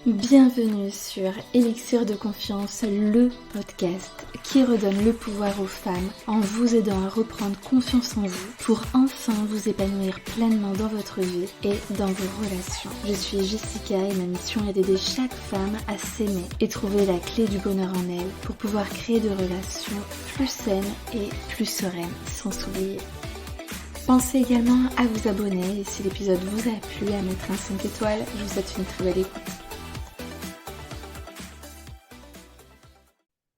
Bienvenue sur Élixir de confiance, le podcast qui redonne le pouvoir aux femmes en vous aidant à reprendre confiance en vous pour enfin vous épanouir pleinement dans votre vie et dans vos relations. Je suis Jessica et ma mission est d'aider chaque femme à s'aimer et trouver la clé du bonheur en elle pour pouvoir créer des relations plus saines et plus sereines sans s'oublier. Pensez également à vous abonner et si l'épisode vous a plu, à mettre un 5 étoiles. Je vous souhaite une très belle écoute.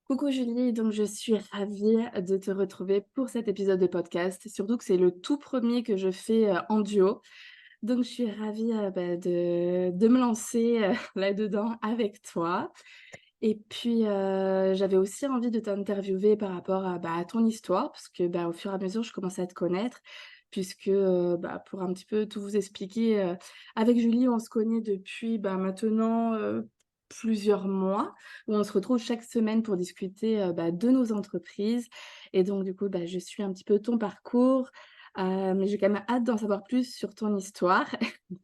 Coucou Julie, donc je suis ravie de te retrouver pour cet épisode de podcast, surtout que c'est le tout premier que je fais en duo. Donc je suis ravie de me lancer là-dedans avec toi. Et puis j'avais aussi envie de t'interviewer par rapport à ton histoire, parce que au fur et à mesure je commence à te connaître, puisque pour un petit peu tout vous expliquer, avec Julie on se connaît depuis maintenant plusieurs mois, où on se retrouve chaque semaine pour discuter de nos entreprises. Et donc du coup je suis un petit peu ton parcours, mais j'ai quand même hâte d'en savoir plus sur ton histoire,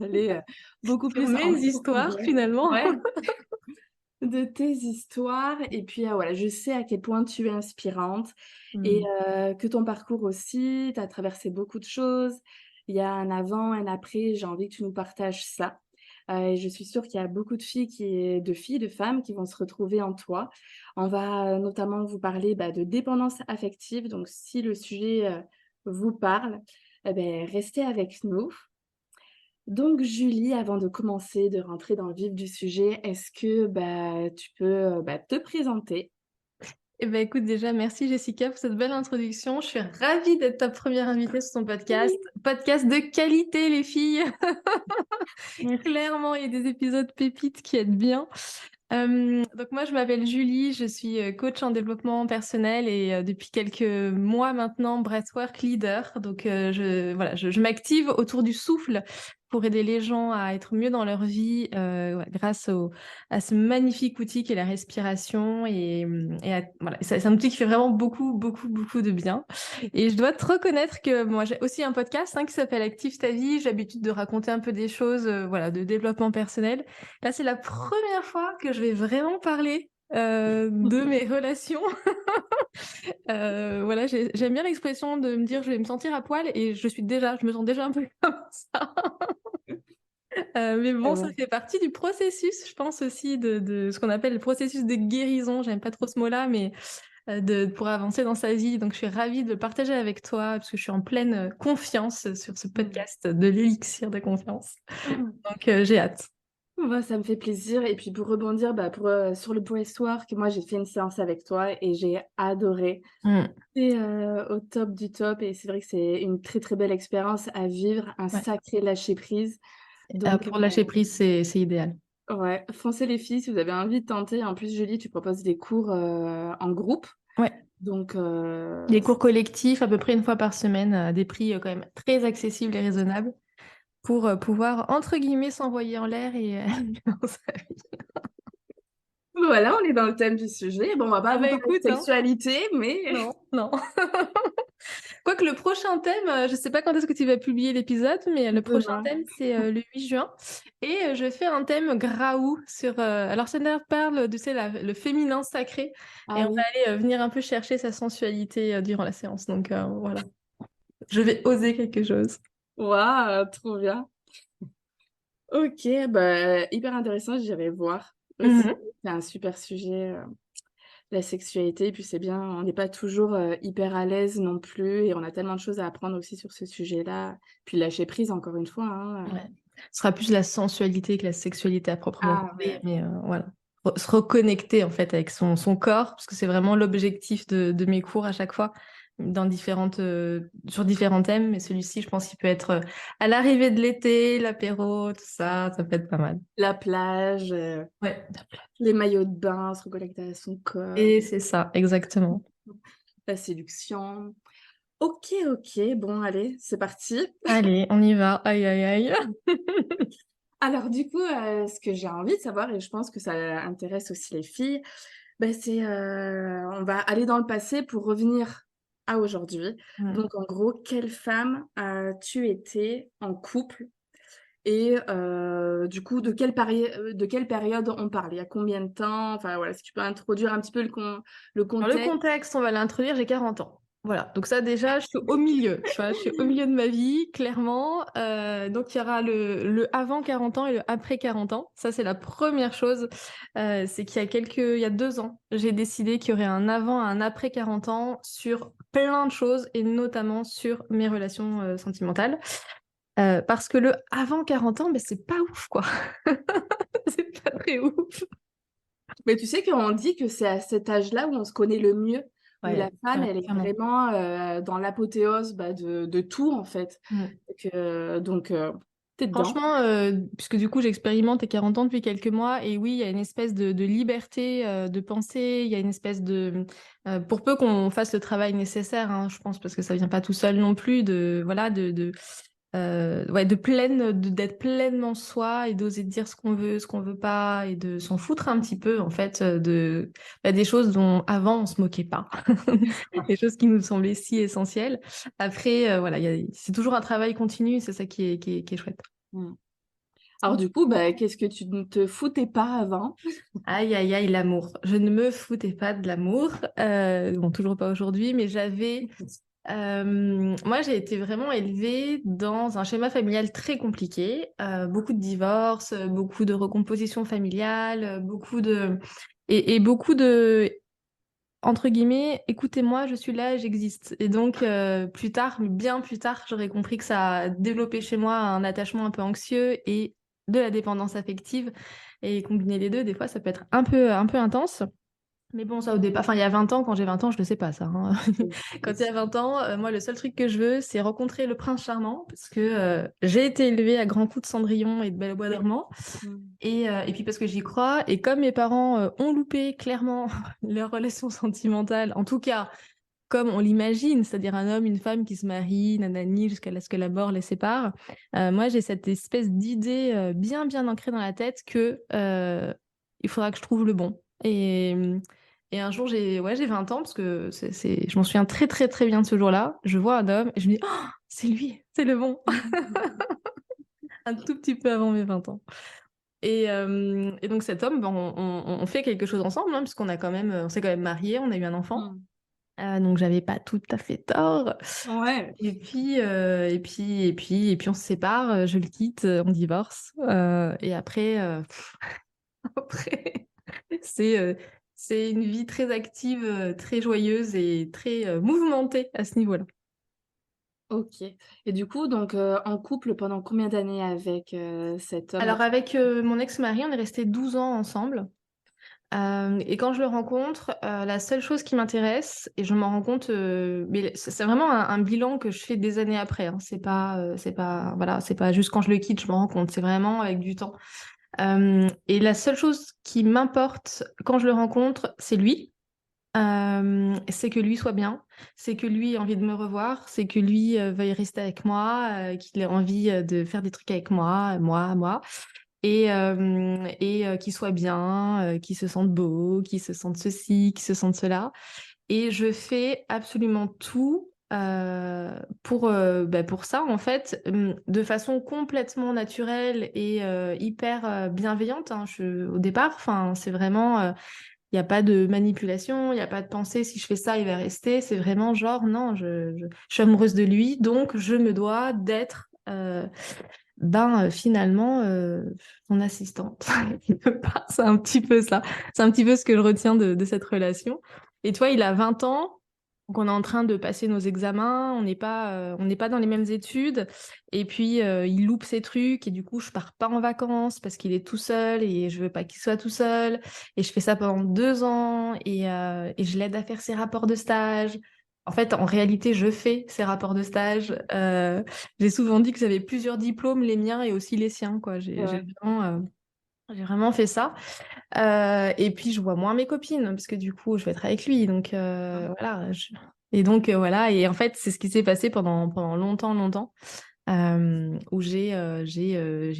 d'aller beaucoup Sur plus en mes histoires, profondeur. finalement. Ouais. De tes histoires et puis, voilà, je sais à quel point tu es inspirante et Mmh. que ton parcours aussi, tu as traversé beaucoup de choses. Il y a un avant, un après, j'ai envie que tu nous partages ça. Et je suis sûre qu'il y a beaucoup de femmes qui vont se retrouver en toi. On va, notamment vous parler, de dépendance affective, donc si le sujet, vous parle, restez avec nous. Donc Julie, avant de commencer, de rentrer dans le vif du sujet, est-ce que, tu peux, te présenter? Eh ben, écoute, déjà, merci Jessica pour cette belle introduction. Je suis ravie d'être ta première invitée sur ton podcast. Oui. Podcast de qualité, les filles. Merci. Clairement, il y a des épisodes pépites qui aident bien. Donc moi, je m'appelle Julie, je suis coach en développement personnel et depuis quelques mois maintenant, breathwork leader. Donc je m'active autour du souffle pour aider les gens à être mieux dans leur vie grâce à ce magnifique outil qu'est la respiration voilà, c'est un outil qui fait vraiment beaucoup, beaucoup, beaucoup de bien. Et je dois te reconnaître que moi, j'ai aussi un podcast qui s'appelle Active ta vie. J'ai l'habitude de raconter un peu des choses de développement personnel. Là, c'est la première fois que je vais vraiment parler de mes relations. J'aime bien l'expression de me dire je vais me sentir à poil et je me sens déjà un peu comme ça. Mais Ah bon, ça bon. fait partie du processus, je pense aussi, de ce qu'on appelle le processus de guérison. J'aime pas trop ce mot-là, mais pour avancer dans sa vie. Donc, je suis ravie de le partager avec toi parce que je suis en pleine confiance sur ce Mmh. podcast de l'élixir de confiance. Mmh. Donc, j'ai hâte. Bah, ça me fait plaisir et puis pour rebondir, sur le breathwork, moi j'ai fait une séance avec toi et j'ai adoré. Mm. C'est, au top du top et c'est vrai que c'est une très, très belle expérience à vivre, un Ouais. sacré lâcher prise. Donc Pour lâcher prise, c'est idéal. ouais, foncez les filles si vous avez envie de tenter. En plus, Julie, tu proposes des cours, en groupe, Ouais. donc Les cours collectifs, à peu près une fois par semaine, à des prix quand même très accessibles et raisonnables, pour pouvoir, entre guillemets, s'envoyer en l'air et dans sa vie. voilà, on est dans le thème du sujet. Bon, on va pas Ah vous bah parler de écoute, hein. sexualité, mais Non, non. Quoique le prochain thème, je sais pas quand est-ce que tu vas publier l'épisode, mais le prochain demain. thème, c'est le 8 juin. Et je fais un thème graou sur... alors, ça parle de le féminin sacré. Et Ah on va oui, aller venir un peu chercher sa sensualité durant la séance. Donc, voilà. Je vais oser quelque chose. waouh, trop bien. OK, hyper intéressant, j'irai voir aussi. Mhm. C'est un super sujet, la sexualité et puis c'est bien, on n'est pas toujours, hyper à l'aise non plus et on a tellement de choses à apprendre aussi sur ce sujet-là. Puis lâcher prise encore une fois, hein, Ouais. Ce sera plus la sensualité que la sexualité à proprement Ah parler, ouais. mais voilà. Se reconnecter en fait avec son corps, parce que c'est vraiment l'objectif de mes cours à chaque fois, sur différents thèmes, mais celui-ci, je pense qu'il peut être à l'arrivée de l'été, l'apéro, tout ça, ça peut être pas mal. La plage, Ouais. les maillots de bain, se reconnecter à son corps, Et c'est ça, exactement. la séduction. OK, OK, bon allez, c'est parti. Allez, on y va. Aïe, aïe, aïe. Alors du coup, ce que j'ai envie de savoir et je pense que ça intéresse aussi les filles, c'est, on va aller dans le passé pour revenir à aujourd'hui. Mm. Donc en gros, quelle femme, tu étais en couple Et du coup, de quelle période on parle? Il y a combien de temps? Enfin voilà, si tu peux introduire un petit peu le Dans le contexte. contexte, on va l'introduire, j'ai 40 ans. Voilà, donc ça déjà, je suis au milieu, tu vois, je suis au milieu de ma vie, clairement. Donc il y aura le avant 40 ans et le après 40 ans. Ça, c'est la première chose. C'est il y a 2 ans, j'ai décidé qu'il y aurait un avant et un après 40 ans sur plein de choses, et notamment sur mes relations sentimentales. Parce que le avant 40 ans, ben, c'est pas ouf, quoi. C'est pas très ouf. Mais tu sais qu'on dit que c'est à cet âge-là où on se connaît le mieux, où la Ouais, femme, ouais, elle est clairement. vraiment dans l'apothéose de tout, en fait. Mm. Donc, t'es dedans. Franchement, puisque du coup j'expérimente les 40 ans depuis quelques mois, et oui, il y a une espèce de liberté de pensée, il y a une espèce de... pour peu qu'on fasse le travail nécessaire, hein, je pense, parce que ça vient pas tout seul non plus, voilà, ouais, d'être pleinement soi et d'oser dire ce qu'on veut, ce qu'on veut pas, et de s'en foutre un petit peu, en fait, des choses dont avant on se moquait pas, des choses qui nous semblaient si essentielles. Après, voilà, c'est toujours un travail continu, c'est ça qui est chouette. Mm. Alors du coup, bah, qu'est-ce que tu ne te foutais pas avant? Aïe, aïe, aïe, l'amour. Je ne me foutais pas de l'amour. Bon, toujours pas aujourd'hui, mais moi, j'ai été vraiment élevée dans un schéma familial très compliqué. Beaucoup de divorces, beaucoup de recomposition familiale, et beaucoup de... Entre guillemets, écoutez-moi, je suis là, j'existe. Et donc, plus tard, bien plus tard, j'aurais compris que ça a développé chez moi un attachement un peu anxieux et de la dépendance affective. Et combiner les deux, des fois, ça peut être un peu intense. Mais bon, ça au départ, enfin, il y a 20 ans, quand j'ai 20 ans, je ne sais pas ça, hein. Quand il y a 20 ans, moi, le seul truc que je veux, c'est rencontrer le prince charmant, parce que j'ai été élevée à grands coups de Cendrillon et de Belle au bois dormant. Mm. Et puis parce que j'y crois, et comme mes parents ont loupé clairement leur relation sentimentale, en tout cas comme on l'imagine, c'est-à-dire un homme, une femme qui se marient, nanani, jusqu'à ce que la mort les sépare, moi j'ai cette espèce d'idée bien bien ancrée dans la tête que il faudra que je trouve le bon. Et un jour j'ai 20 ans, parce que je m'en souviens très très très bien de ce jour-là. Je vois un homme et je me dis, oh, c'est lui, c'est le bon. Un tout petit peu avant mes 20 ans. Et donc cet homme, ben, on fait quelque chose ensemble, hein, puisqu'on a quand même, on s'est quand même mariés, on a eu un enfant. Mm. Donc j'avais pas tout à fait tort. Ouais. Et puis on se sépare, je le quitte, on divorce. Et après, après c'est euh, c'est une vie très active, très joyeuse et très mouvementée à ce niveau-là. Ok. Et du coup, donc en couple pendant combien d'années avec cet homme? Alors avec mon ex-mari, on est restés 12 ans ensemble. Et quand je le rencontre, la seule chose qui m'intéresse, et je m'en rends compte, mais c'est vraiment un bilan que je fais des années après, hein. Voilà, c'est pas juste quand je le quitte, je m'en rends compte. C'est vraiment avec du temps. Et la seule chose qui m'importe quand je le rencontre, c'est lui. C'est que lui soit bien, c'est que lui ait envie de me revoir, c'est que lui veuille rester avec moi, qu'il ait envie de faire des trucs avec moi, et qu'il soit bien, qu'il se sente beau, qu'il se sente ceci, qu'il se sente cela. Et je fais absolument tout pour ça, en fait, de façon complètement naturelle et hyper bienveillante, hein. Au départ, enfin, c'est vraiment, il n'y a pas de manipulation, il n'y a pas de pensée, si je fais ça, il va rester. C'est vraiment genre, non, je suis amoureuse de lui, donc je me dois d'être finalement son assistante. Quelque part, c'est un petit peu ça. C'est un petit peu ce que je retiens de cette relation. Et toi, il a 20 ans, donc on est en train de passer nos examens, on n'est pas dans les mêmes études, et puis il loupe ses trucs, et du coup, je pars pas en vacances parce qu'il est tout seul, et je veux pas qu'il soit tout seul, et je fais ça pendant 2 ans, et je l'aide à faire ses rapports de stage. En fait, en réalité, je fais ces rapports de stage. J'ai souvent dit que j'avais plusieurs diplômes, les miens et aussi les siens, quoi. Ouais. J'ai vraiment fait ça. Et puis, je vois moins mes copines, parce que du coup, je vais être avec lui. Donc, voilà. Et donc, voilà. Et en fait, c'est ce qui s'est passé pendant longtemps, longtemps, où j'ai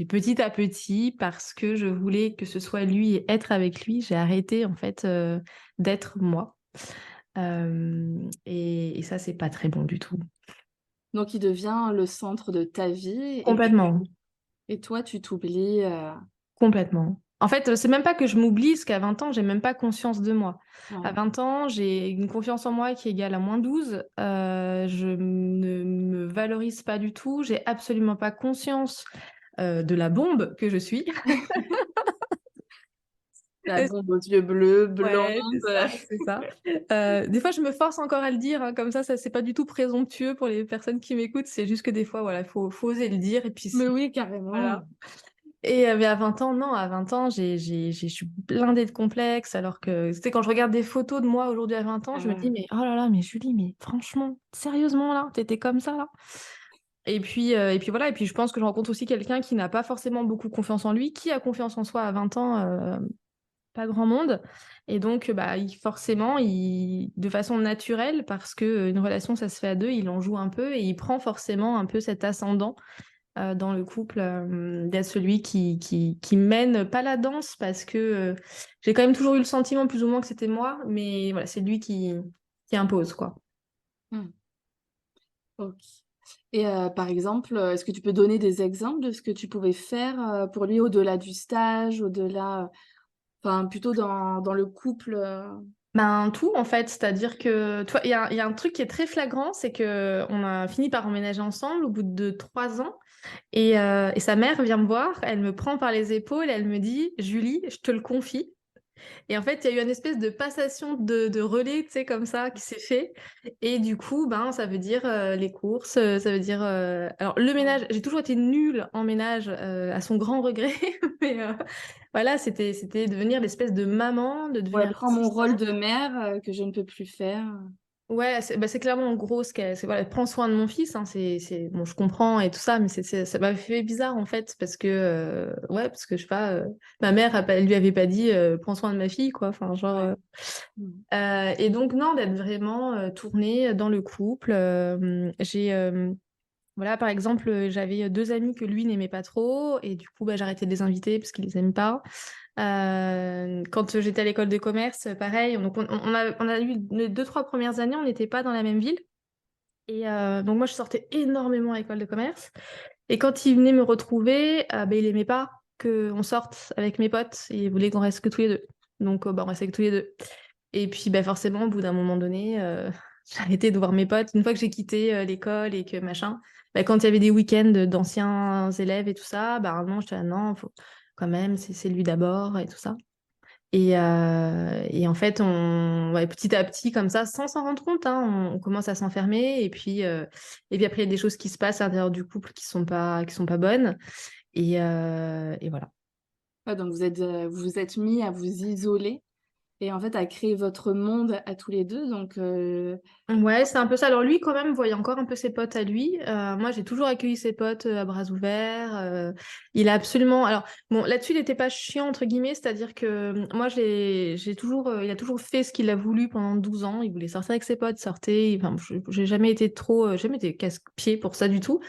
petit à petit, parce que je voulais que ce soit lui et être avec lui, j'ai arrêté, en fait, d'être moi. Et ça, c'est pas très bon du tout. Donc il devient le centre de ta vie et puis Complètement. Et toi, tu t'oublies. Complètement. En fait, c'est même pas que je m'oublie, parce qu'à 20 ans, j'ai même pas conscience de moi. À Ouais. 20 ans, j'ai une confiance en moi qui est égale à -12. Je ne me valorise pas du tout. J'ai absolument pas conscience de la bombe que je suis. La bombe aux yeux bleus, blonde. Ouais, c'est ça, c'est ça. Des fois, je me force encore à le dire, hein, comme ça, c'est pas du tout présomptueux pour les personnes qui m'écoutent. C'est juste que des fois, voilà, faut oser le dire. Et puis, Mais c'est, oui, carrément. voilà. Et mais à 20 ans, non, à 20 ans, je suis blindée de complexes, alors que, tu sais, quand je regarde des photos de moi aujourd'hui à 20 ans, je me dis, Ah, mais oh là là, mais Julie, mais franchement, sérieusement, là, t'étais comme ça, là? Et puis voilà, et puis je pense que je rencontre aussi quelqu'un qui n'a pas forcément beaucoup confiance en lui, qui a confiance en soi à 20 ans, pas grand monde. Et donc, bah, forcément, de façon naturelle, parce que une relation, ça se fait à deux, il en joue un peu et il prend forcément un peu cet ascendant dans le couple, d'être celui qui mène pas la danse, parce que j'ai quand même toujours eu le sentiment plus ou moins que c'était moi, mais voilà, c'est lui qui impose, quoi. hmm, ok. Et par exemple, est-ce que tu peux donner des exemples de ce que tu pouvais faire pour lui au-delà du stage, au-delà, enfin plutôt dans le couple. Ben, tout, en fait, c'est-à-dire que, toi, il y a un truc qui est très flagrant, c'est que on a fini par emménager ensemble au bout de 3 ans. Et sa mère vient me voir, elle me prend par les épaules, elle me dit, Julie, je te le confie. Et en fait, il y a eu une espèce de passation de relais, tu sais, comme ça, qui s'est fait. Et du coup, ben, ça veut dire les courses, ça veut dire... Alors, le ménage, j'ai toujours été nulle en ménage, à son grand regret. Mais voilà, c'était devenir l'espèce de maman, de Ouais, devenir prends mon rôle l'assistante. de mère que je ne peux plus faire. Ouais, c'est clairement en gros ce qu'elle, c'est voilà, prends soin de mon fils, hein, bon, je comprends et tout ça, mais ça m'a fait bizarre en fait parce que ouais, parce que je sais pas, ma mère elle lui avait pas dit prends soin de ma fille quoi, enfin genre Ouais. Mm. et donc non, d'être vraiment tournée dans le couple. Voilà, par exemple, j'avais deux amis que lui n'aimait pas trop, et du coup, bah, j'ai arrêté de les inviter parce qu'il les aime pas. Quand j'étais à l'école de commerce, pareil. Donc, on a eu les 2, 3 premières années, on n'était pas dans la même ville. Et donc, moi, je sortais énormément à l'école de commerce. Et quand il venait me retrouver, bah, il aimait pas qu'on sorte avec mes potes. Il voulait qu'on reste que tous les deux. Donc, bah, on restait que tous les deux. Et puis, bah, forcément, au bout d'un moment donné, j'ai arrêté de voir mes potes. Une fois que j'ai quitté l'école et que machin, bah, quand il y avait des week-ends d'anciens élèves et tout ça, bah, non, j'étais là, non, faut, quand même, c'est lui d'abord et tout ça. Et en fait, ouais, petit à petit, comme ça, sans s'en rendre compte, hein, on commence à s'enfermer. Et puis après, il y a des choses qui se passent à l'intérieur du couple qui sont pas bonnes. Et voilà. Ouais, donc vous vous êtes mis à vous isoler et en fait à créer votre monde à tous les deux. Donc Ouais, c'est un peu ça. Alors lui, quand même, voyait encore un peu ses potes à lui. Moi, j'ai toujours accueilli ses potes à bras ouverts. Il a absolument... Alors, bon, là-dessus, il n'était pas chiant, entre guillemets, c'est-à-dire que moi, j'ai toujours... il a toujours fait ce qu'il a voulu pendant 12 ans. Il voulait sortir avec ses potes, sortir. Enfin, j'ai jamais été trop... jamais été casse-pied pour ça du tout.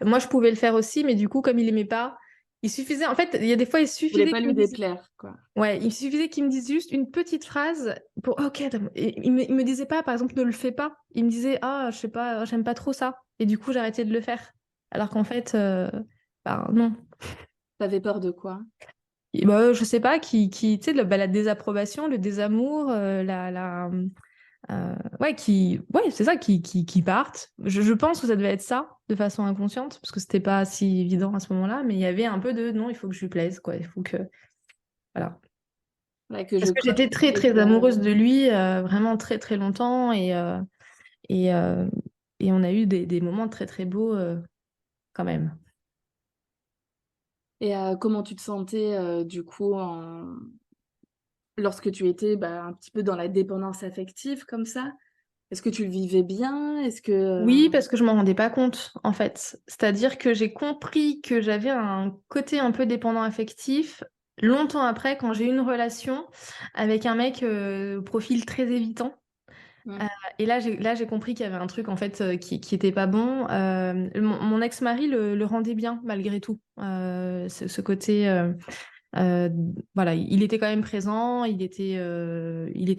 Moi, je pouvais le faire aussi, mais du coup, comme il aimait pas, il suffisait... En fait, il y a des fois, il vous voulez suffisait pas qu'il lui me dise déplaire, quoi. Ouais, il suffisait qu'il me dise juste une petite phrase pour OK. Et il me disait pas, par exemple, ne le fais pas. Il me disait, ah, je sais pas, j'aime pas trop ça. Et du coup, j'ai arrêté de le faire. Alors qu'en fait, bah, non. T'avais peur de quoi? Et bah, je sais pas, tu sais, la désapprobation, le désamour, ouais, ouais, c'est ça, qui partent. Je pense que ça devait être ça, de façon inconsciente, parce que c'était pas si évident à ce moment-là, mais il y avait un peu de, non, il faut que je lui plaise, quoi. Il faut que, voilà. Ouais, que je Parce que coche j'étais toutes très les très amoureuse cases. de lui, vraiment très très longtemps, et, euh, et on a eu des moments très très beaux quand même. Et comment tu te sentais du coup lorsque tu étais bah, un petit peu dans la dépendance affective comme ça? Est-ce que tu le vivais bien? Est-ce que Oui, parce que je m'en rendais pas compte en fait. C'est-à-dire que j'ai compris que j'avais un côté un peu dépendant affectif longtemps après, quand j'ai eu une relation avec un mec au profil très évitant. Euh, Hmm. et là, j'ai compris qu'il y avait un truc en fait qui était pas bon. Mon ex-mari le rendait bien malgré tout. Ce côté, euh, voilà, il était quand même présent, il était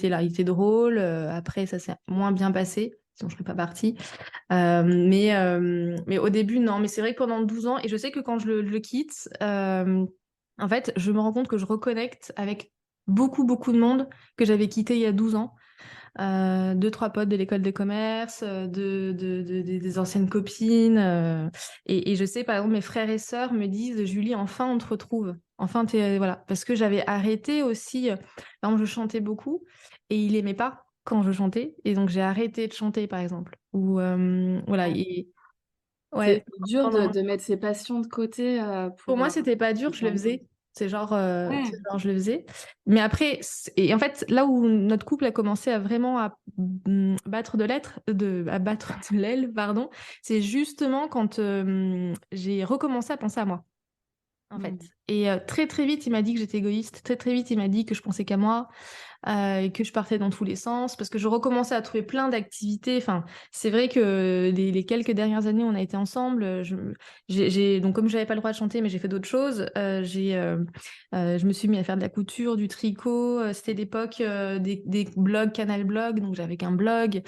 là, il était drôle. Après, ça s'est moins bien passé. sinon je serais pas partie. Mais au début, non. Mais c'est vrai que pendant 12 ans, et je sais que quand je le quitte, en fait, je me rends compte que je reconnecte avec beaucoup, beaucoup de monde que j'avais quitté il y a 12 ans. Deux, trois potes de l'école de commerce, des anciennes copines. Et je sais, par exemple, mes frères et sœurs me disent, Julie, enfin, on te retrouve. Enfin, voilà. Parce que j'avais arrêté aussi. Par exemple, je chantais beaucoup et il aimait pas quand je chantais. Et donc, j'ai arrêté de chanter, par exemple. Ou, voilà. Ouais. Et, C'est ouais. dur Pendant de mettre ses passions de côté pour pour moi, c'était pas dur, je le permettre. faisais. Ouais. C'est genre, je le faisais. Mais après, et en fait, là où notre couple a commencé à vraiment à battre à battre de l'aile, pardon, c'est justement quand j'ai recommencé à penser à moi, en fait. Mm. Et très très vite, il m'a dit que j'étais égoïste. Très très vite, il m'a dit que je pensais qu'à moi, et que je partais dans tous les sens parce que je recommençais à trouver plein d'activités. Enfin, c'est vrai que les quelques dernières années, on a été ensemble. Donc comme je n'avais pas le droit de chanter, mais j'ai fait d'autres choses. Je me suis mis à faire de la couture, du tricot. C'était l'époque des blogs, Canal Blog, donc j'avais qu'un blog.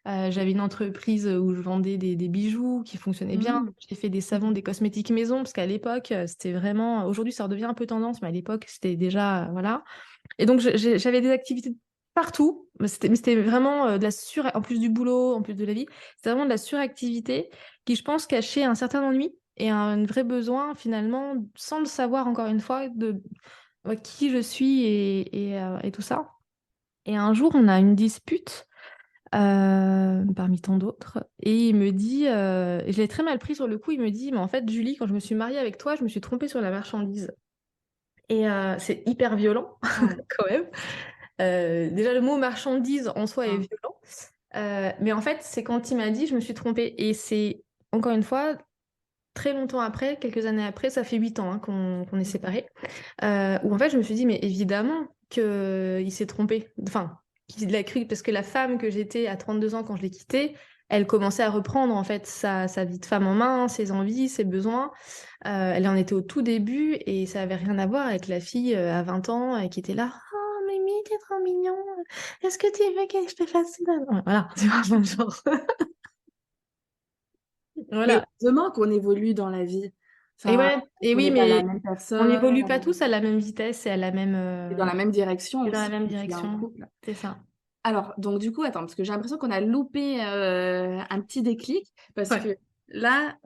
J'avais une entreprise où je vendais des bijoux qui fonctionnaient bien. Mm. J'ai fait des savons, des cosmétiques maison, parce qu'à l'époque, c'était vraiment... Aujourd'hui, ça redevient un peu tendance, mais à l'époque, c'était déjà... voilà. Et donc, j'avais des activités partout. Mais c'était vraiment en plus du boulot, en plus de la vie, c'était vraiment de la suractivité qui, je pense, cachait un certain ennui et un vrai besoin, finalement, sans le savoir, encore une fois, de qui je suis et tout ça. Et un jour, on a une dispute parmi tant d'autres. Et il me dit, et je l'ai très mal pris sur le coup, il me dit, mais en fait, Julie, quand je me suis mariée avec toi, je me suis trompée sur la marchandise. Et c'est hyper violent, Ouais. quand même. Déjà, le mot marchandise en soi est Mm. violent. Mais en fait, c'est quand il m'a dit, je me suis trompée. Et c'est, encore une fois, très longtemps après, quelques années après, ça fait 8 ans hein, qu'on est séparés, où en fait, je me suis dit, mais évidemment qu'il s'est trompé. Enfin, qu'il l'a cru, parce que la femme que j'étais à 32 ans quand je l'ai quittée, elle commençait à reprendre en fait sa vie de femme en main, ses envies, ses besoins. Elle en était au tout début et ça avait rien à voir avec la fille à 20 ans qui était là. Oh, Mimi, t'es trop mignon. Est-ce que tu veux que je te fasse ça? Ouais, voilà, tu vois, genre. Mais Voilà. heureusement qu'on évolue dans la vie. Et Enfin, ouais, et on oui, n'est pas la mais même on personne, n'évolue pas tous à la même vitesse et dans la même direction et dans la aussi même quand tu es en direction. couple. C'est ça. Alors, donc du coup, attends, parce que j'ai l'impression qu'on a loupé un petit déclic, parce Ouais. que là,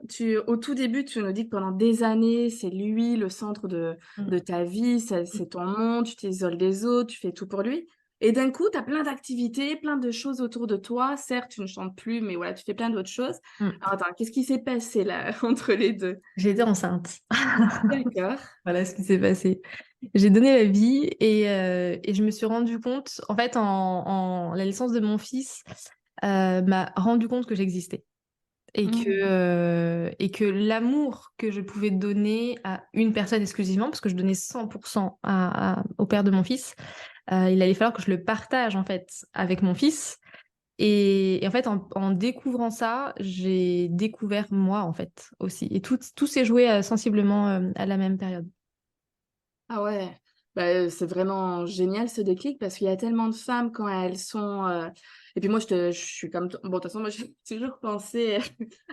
au tout début, tu nous dis que pendant des années, c'est lui le centre de Mm. ta vie, c'est ton monde, tu t'isoles des autres, tu fais tout pour lui. Et d'un coup, tu as plein d'activités, plein de choses autour de toi. Certes, tu ne chantes plus, mais voilà, tu fais plein d'autres choses. Mm. Alors attends, qu'est-ce qui s'est passé là entre les deux? J'étais enceinte. D'accord. Voilà ce qui s'est passé. J'ai donné la vie et je me suis rendu compte, en fait, la naissance de mon fils m'a rendu compte que j'existais. Mmh. Et que l'amour que je pouvais donner à une personne exclusivement, parce que je donnais 100% au père de mon fils, il allait falloir que je le partage en fait avec mon fils. Et en fait, en découvrant ça, j'ai découvert moi en fait aussi. Et tout s'est joué sensiblement à la même période. Ah ouais, bah, c'est vraiment génial ce déclic parce qu'il y a tellement de femmes quand elles sont et puis moi je suis comme toi. Bon, de toute façon, moi j'ai toujours pensé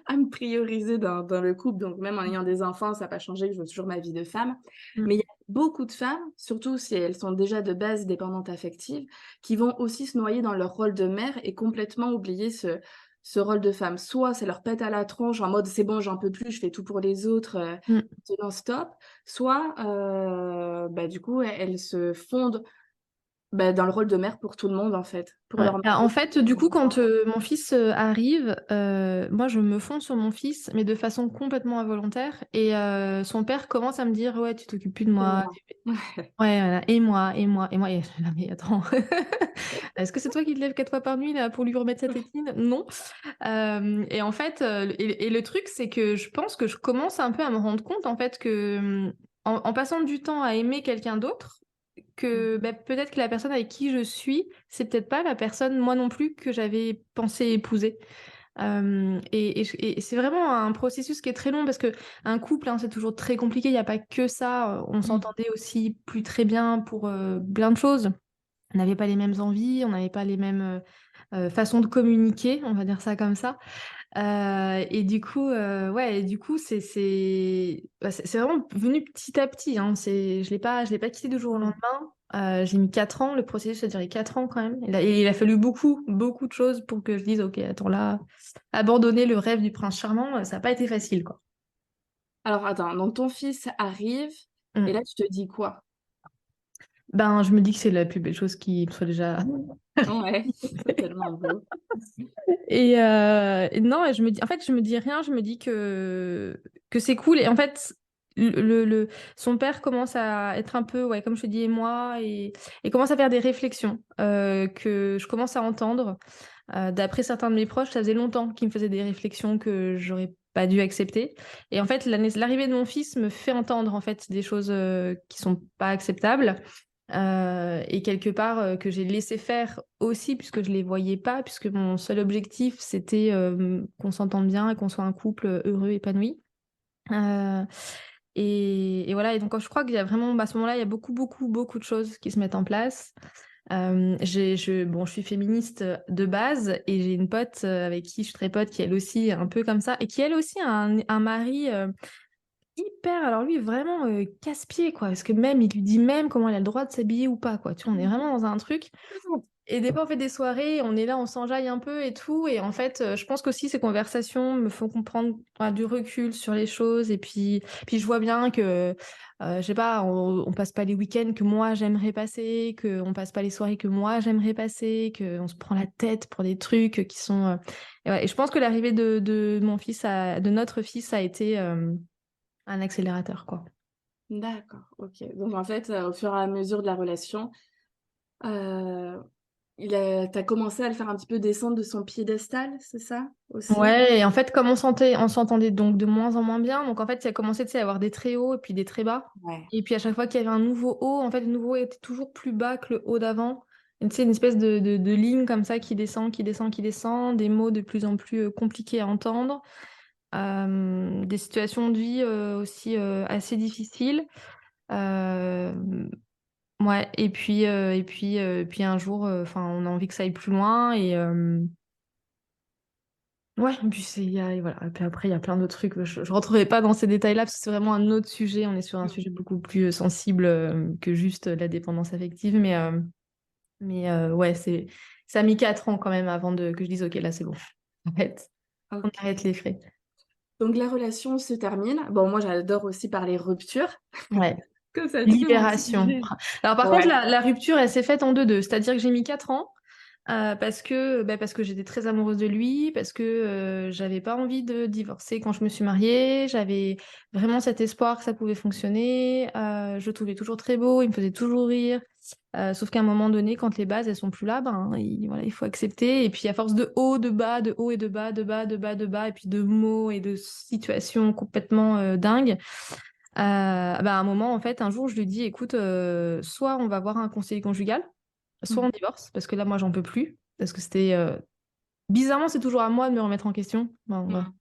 à me prioriser dans le couple, donc même en ayant des enfants, ça n'a pas changé que je veux toujours ma vie de femme. Mm. Mais il y a beaucoup de femmes, surtout si elles sont déjà de base dépendantes affectives, qui vont aussi se noyer dans leur rôle de mère et complètement oublier ce rôle de femme. Soit ça leur pète à la tronche en mode c'est bon, j'en peux plus, je fais tout pour les autres, Mm. non stop. Soit, bah, du coup, elles se fondent, bah, dans le rôle de mère pour tout le monde, en fait, pour Ouais. leur Ah, mari, en fait, pour du leurs coup, quand enfants. mon fils arrive, moi, je me fonds sur mon fils, mais de façon complètement involontaire. Et son père commence à me dire, ouais, tu t'occupes plus de C'est moi. moi. Ouais, voilà. Et moi, et moi, et moi. Et je suis là, mais attends, est-ce que c'est toi qui te lèves 4 fois par nuit là, pour lui remettre sa tétine? Non. Et en fait, et le truc, c'est que je pense que je commence un peu à me rendre compte, en fait, que en passant du temps à aimer quelqu'un d'autre, Mmh. que bah, peut-être que la personne avec qui je suis, c'est peut-être pas la personne, moi non plus, que j'avais pensé épouser. Et c'est vraiment un processus qui est très long parce que un couple, hein, c'est toujours très compliqué. Il n'y a pas que ça. On Mmh. s'entendait aussi plus très bien pour plein de choses. On n'avait pas les mêmes envies, on n'avait pas les mêmes façon de communiquer, on va dire ça comme ça. Et du coup, ouais, et du coup, c'est vraiment venu petit à petit, hein. Je l'ai pas quitté du jour au Mmh. lendemain. J'ai mis 4 ans, le processus a duré 4 ans quand même. Il a fallu beaucoup, beaucoup de choses pour que je dise, ok, attends là, abandonner le rêve du prince charmant, ça n'a pas été facile, quoi. Alors attends, donc ton fils arrive et Mm. là tu te dis quoi? Ben, je me dis que c'est la plus belle chose qui me soit déjà. Ouais, c'est tellement beau. Et non, et je me dis, en fait, je me dis rien, je me dis que c'est cool. Et en fait, son père commence à être un peu, ouais, comme je te dis, émoi, et commence à faire des réflexions que je commence à entendre. D'après certains de mes proches, ça faisait longtemps qu'ils me faisaient des réflexions que j'aurais pas dû accepter. Et en fait, l'arrivée de mon fils me fait entendre en fait des choses qui sont pas acceptables. Et quelque part que j'ai laissé faire aussi puisque je les voyais pas, puisque mon seul objectif c'était qu'on s'entende bien et qu'on soit un couple heureux, épanoui. Euh, et voilà, et donc je crois qu'il y a vraiment, à ce moment-là, il y a beaucoup, beaucoup, beaucoup de choses qui se mettent en place. Bon, je suis féministe de base et j'ai une pote avec qui je suis très pote qui elle aussi est un peu comme ça et qui elle aussi a un mari hyper, alors lui, vraiment casse-pied, quoi. Parce que même, il lui dit même comment elle a le droit de s'habiller ou pas, quoi. Tu vois, on est vraiment dans un truc. Et des fois, on fait des soirées, on est là, on s'enjaille un peu et tout. Et en fait, je pense qu'aussi, ces conversations me font comprendre du recul sur les choses. Et puis je vois bien que, je sais pas, on passe pas les week-ends que moi, j'aimerais passer, qu'on passe pas les soirées que moi, j'aimerais passer, qu'on se prend la tête pour des trucs qui sont... Et, ouais, et je pense que l'arrivée de mon fils, de notre fils, a été un accélérateur, quoi. D'accord, OK. Donc en fait, au fur et à mesure de la relation, heu, tu as commencé à le faire un petit peu descendre de son piédestal, c'est ça aussi? Ouais, et en fait, comme on s'entendait donc de moins en moins bien, donc en fait, il a commencé, tu sais, à avoir des très hauts et puis des très bas. Ouais. Et puis à chaque fois qu'il y avait un nouveau haut, en fait, le nouveau haut était toujours plus bas que le haut d'avant. Et tu sais, une espèce de ligne comme ça qui descend, qui descend, qui descend, des mots de plus en plus compliqués à entendre, des situations de vie aussi assez difficiles. Euh, ouais, et puis un jour, enfin, on a envie que ça aille plus loin ouais, et puis et voilà. Et puis après, il y a plein d'autres trucs. Je rentrerai pas dans ces détails-là parce que c'est vraiment un autre sujet. On est sur un Mmh. sujet beaucoup plus sensible que juste la dépendance affective. Mais ouais, ça a mis 4 ans quand même avant que je dise, OK, là, c'est bon. Arrête. On OK. arrête les frais. Donc la relation se termine. Bon, moi j'adore aussi parler rupture. Ouais. Comme ça, tu peux m'en Libération. dire. Alors par contre, Ouais. la rupture, elle s'est faite en deux-deux. C'est-à-dire que j'ai mis 4 ans. Parce que j'étais très amoureuse de lui, parce que j'avais pas envie de divorcer quand je me suis mariée, j'avais vraiment cet espoir que ça pouvait fonctionner, je le trouvais toujours très beau, il me faisait toujours rire, sauf qu'à un moment donné, quand les bases elles sont plus là, ben voilà, il faut accepter, et puis à force de haut, de bas, de haut et de bas, de bas, de bas, de bas, et puis de mots et de situations complètement dingues, à un moment en fait, un jour je lui dis, écoute, soit on va voir un conseiller conjugal, soit on Mmh. divorce, parce que là, moi, j'en peux plus. Parce que c'était. Bizarrement, c'est toujours à moi de me remettre en question. Bon, bref, Mmh.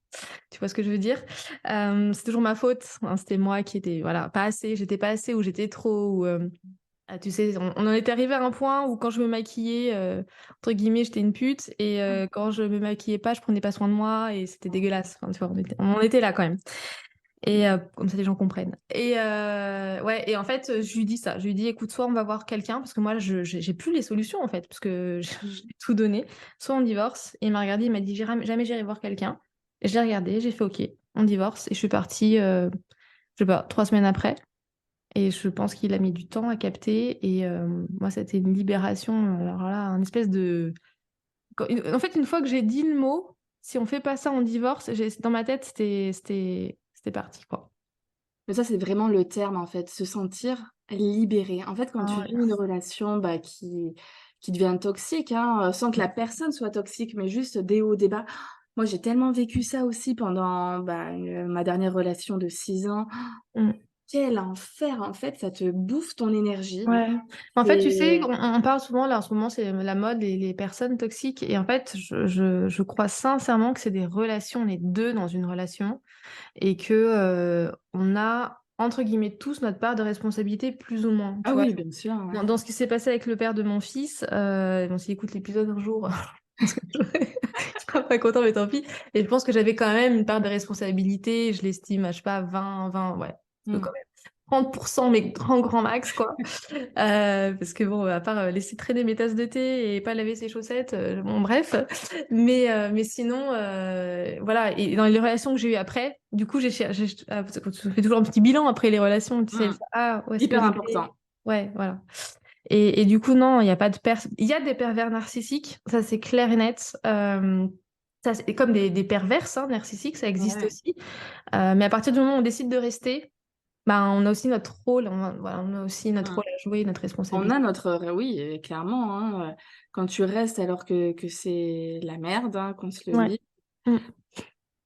tu vois ce que je veux dire. C'est toujours ma faute, hein, c'était moi qui étais. Voilà, pas assez, j'étais pas assez ou j'étais trop. Tu sais, on en était arrivé à un point où quand je me maquillais, entre guillemets, j'étais une pute. Et quand je me maquillais pas, je prenais pas soin de moi et c'était dégueulasse. Enfin, tu vois, on en était là quand même. Et comme ça, les gens comprennent. Et ouais, et en fait, je lui dis ça. Je lui dis, écoute, soit on va voir quelqu'un, parce que moi, j'ai plus les solutions, en fait, parce que j'ai tout donné. Soit on divorce. Et il m'a regardé, il m'a dit, jamais j'irai voir quelqu'un. Et je l'ai regardé, j'ai fait, OK, on divorce. Et je suis partie, je sais pas, 3 semaines après. Et je pense qu'il a mis du temps à capter. Et moi, c'était une libération. Alors là, un espèce de... En fait, une fois que j'ai dit le mot, si on fait pas ça, on divorce, dans ma tête, c'était parti, quoi. Mais ça, c'est vraiment le terme, en fait, se sentir libéré. En fait, quand Ah tu vis ouais. une relation, bah, qui devient toxique, hein, sans que la personne soit toxique, mais juste des hauts, des bas. Moi, j'ai tellement vécu ça aussi pendant, bah, ma dernière relation de 6 ans. Mm. Quel enfer, en fait, ça te bouffe ton énergie. Ouais. En fait, tu sais, C'est on parle souvent, là, en ce moment, c'est la mode, les personnes toxiques. Et en fait, je crois sincèrement que c'est des relations, on est deux dans une relation, et que on a, entre guillemets, tous notre part de responsabilité, plus ou moins. Tu ah vois, oui, bien sûr, ouais. dans ce qui s'est passé avec le père de mon fils, bon, s'il écoute l'épisode un jour, Je serais pas content, mais tant pis. Et je pense que j'avais quand même une part de responsabilité. Je l'estime à, je sais pas, 20, ouais. Donc, Mm. 30%, mais grand max, quoi. Parce que bon, à part laisser traîner mes tasses de thé et pas laver ses chaussettes, bon, bref. Mais sinon, voilà. Et dans les relations que j'ai eues après, du coup, parce qu'on se fait toujours un petit bilan après les relations, tu sais, Mm. ah, où est-ce que Hyper j'étais? important. Ouais, voilà. Et du coup, non, il n'y a pas de il y a des pervers narcissiques, ça c'est clair et net. Ça, c'est comme des perverses narcissiques, ça existe Ouais. aussi. Mais à partir du moment où on décide de rester, ben, on a aussi notre rôle, voilà, on a aussi notre Mm. rôle à jouer, notre On a responsabilité. notre... Oui, clairement, hein, quand tu restes alors que c'est la merde, hein, qu'on se le Ouais. dit, Mm.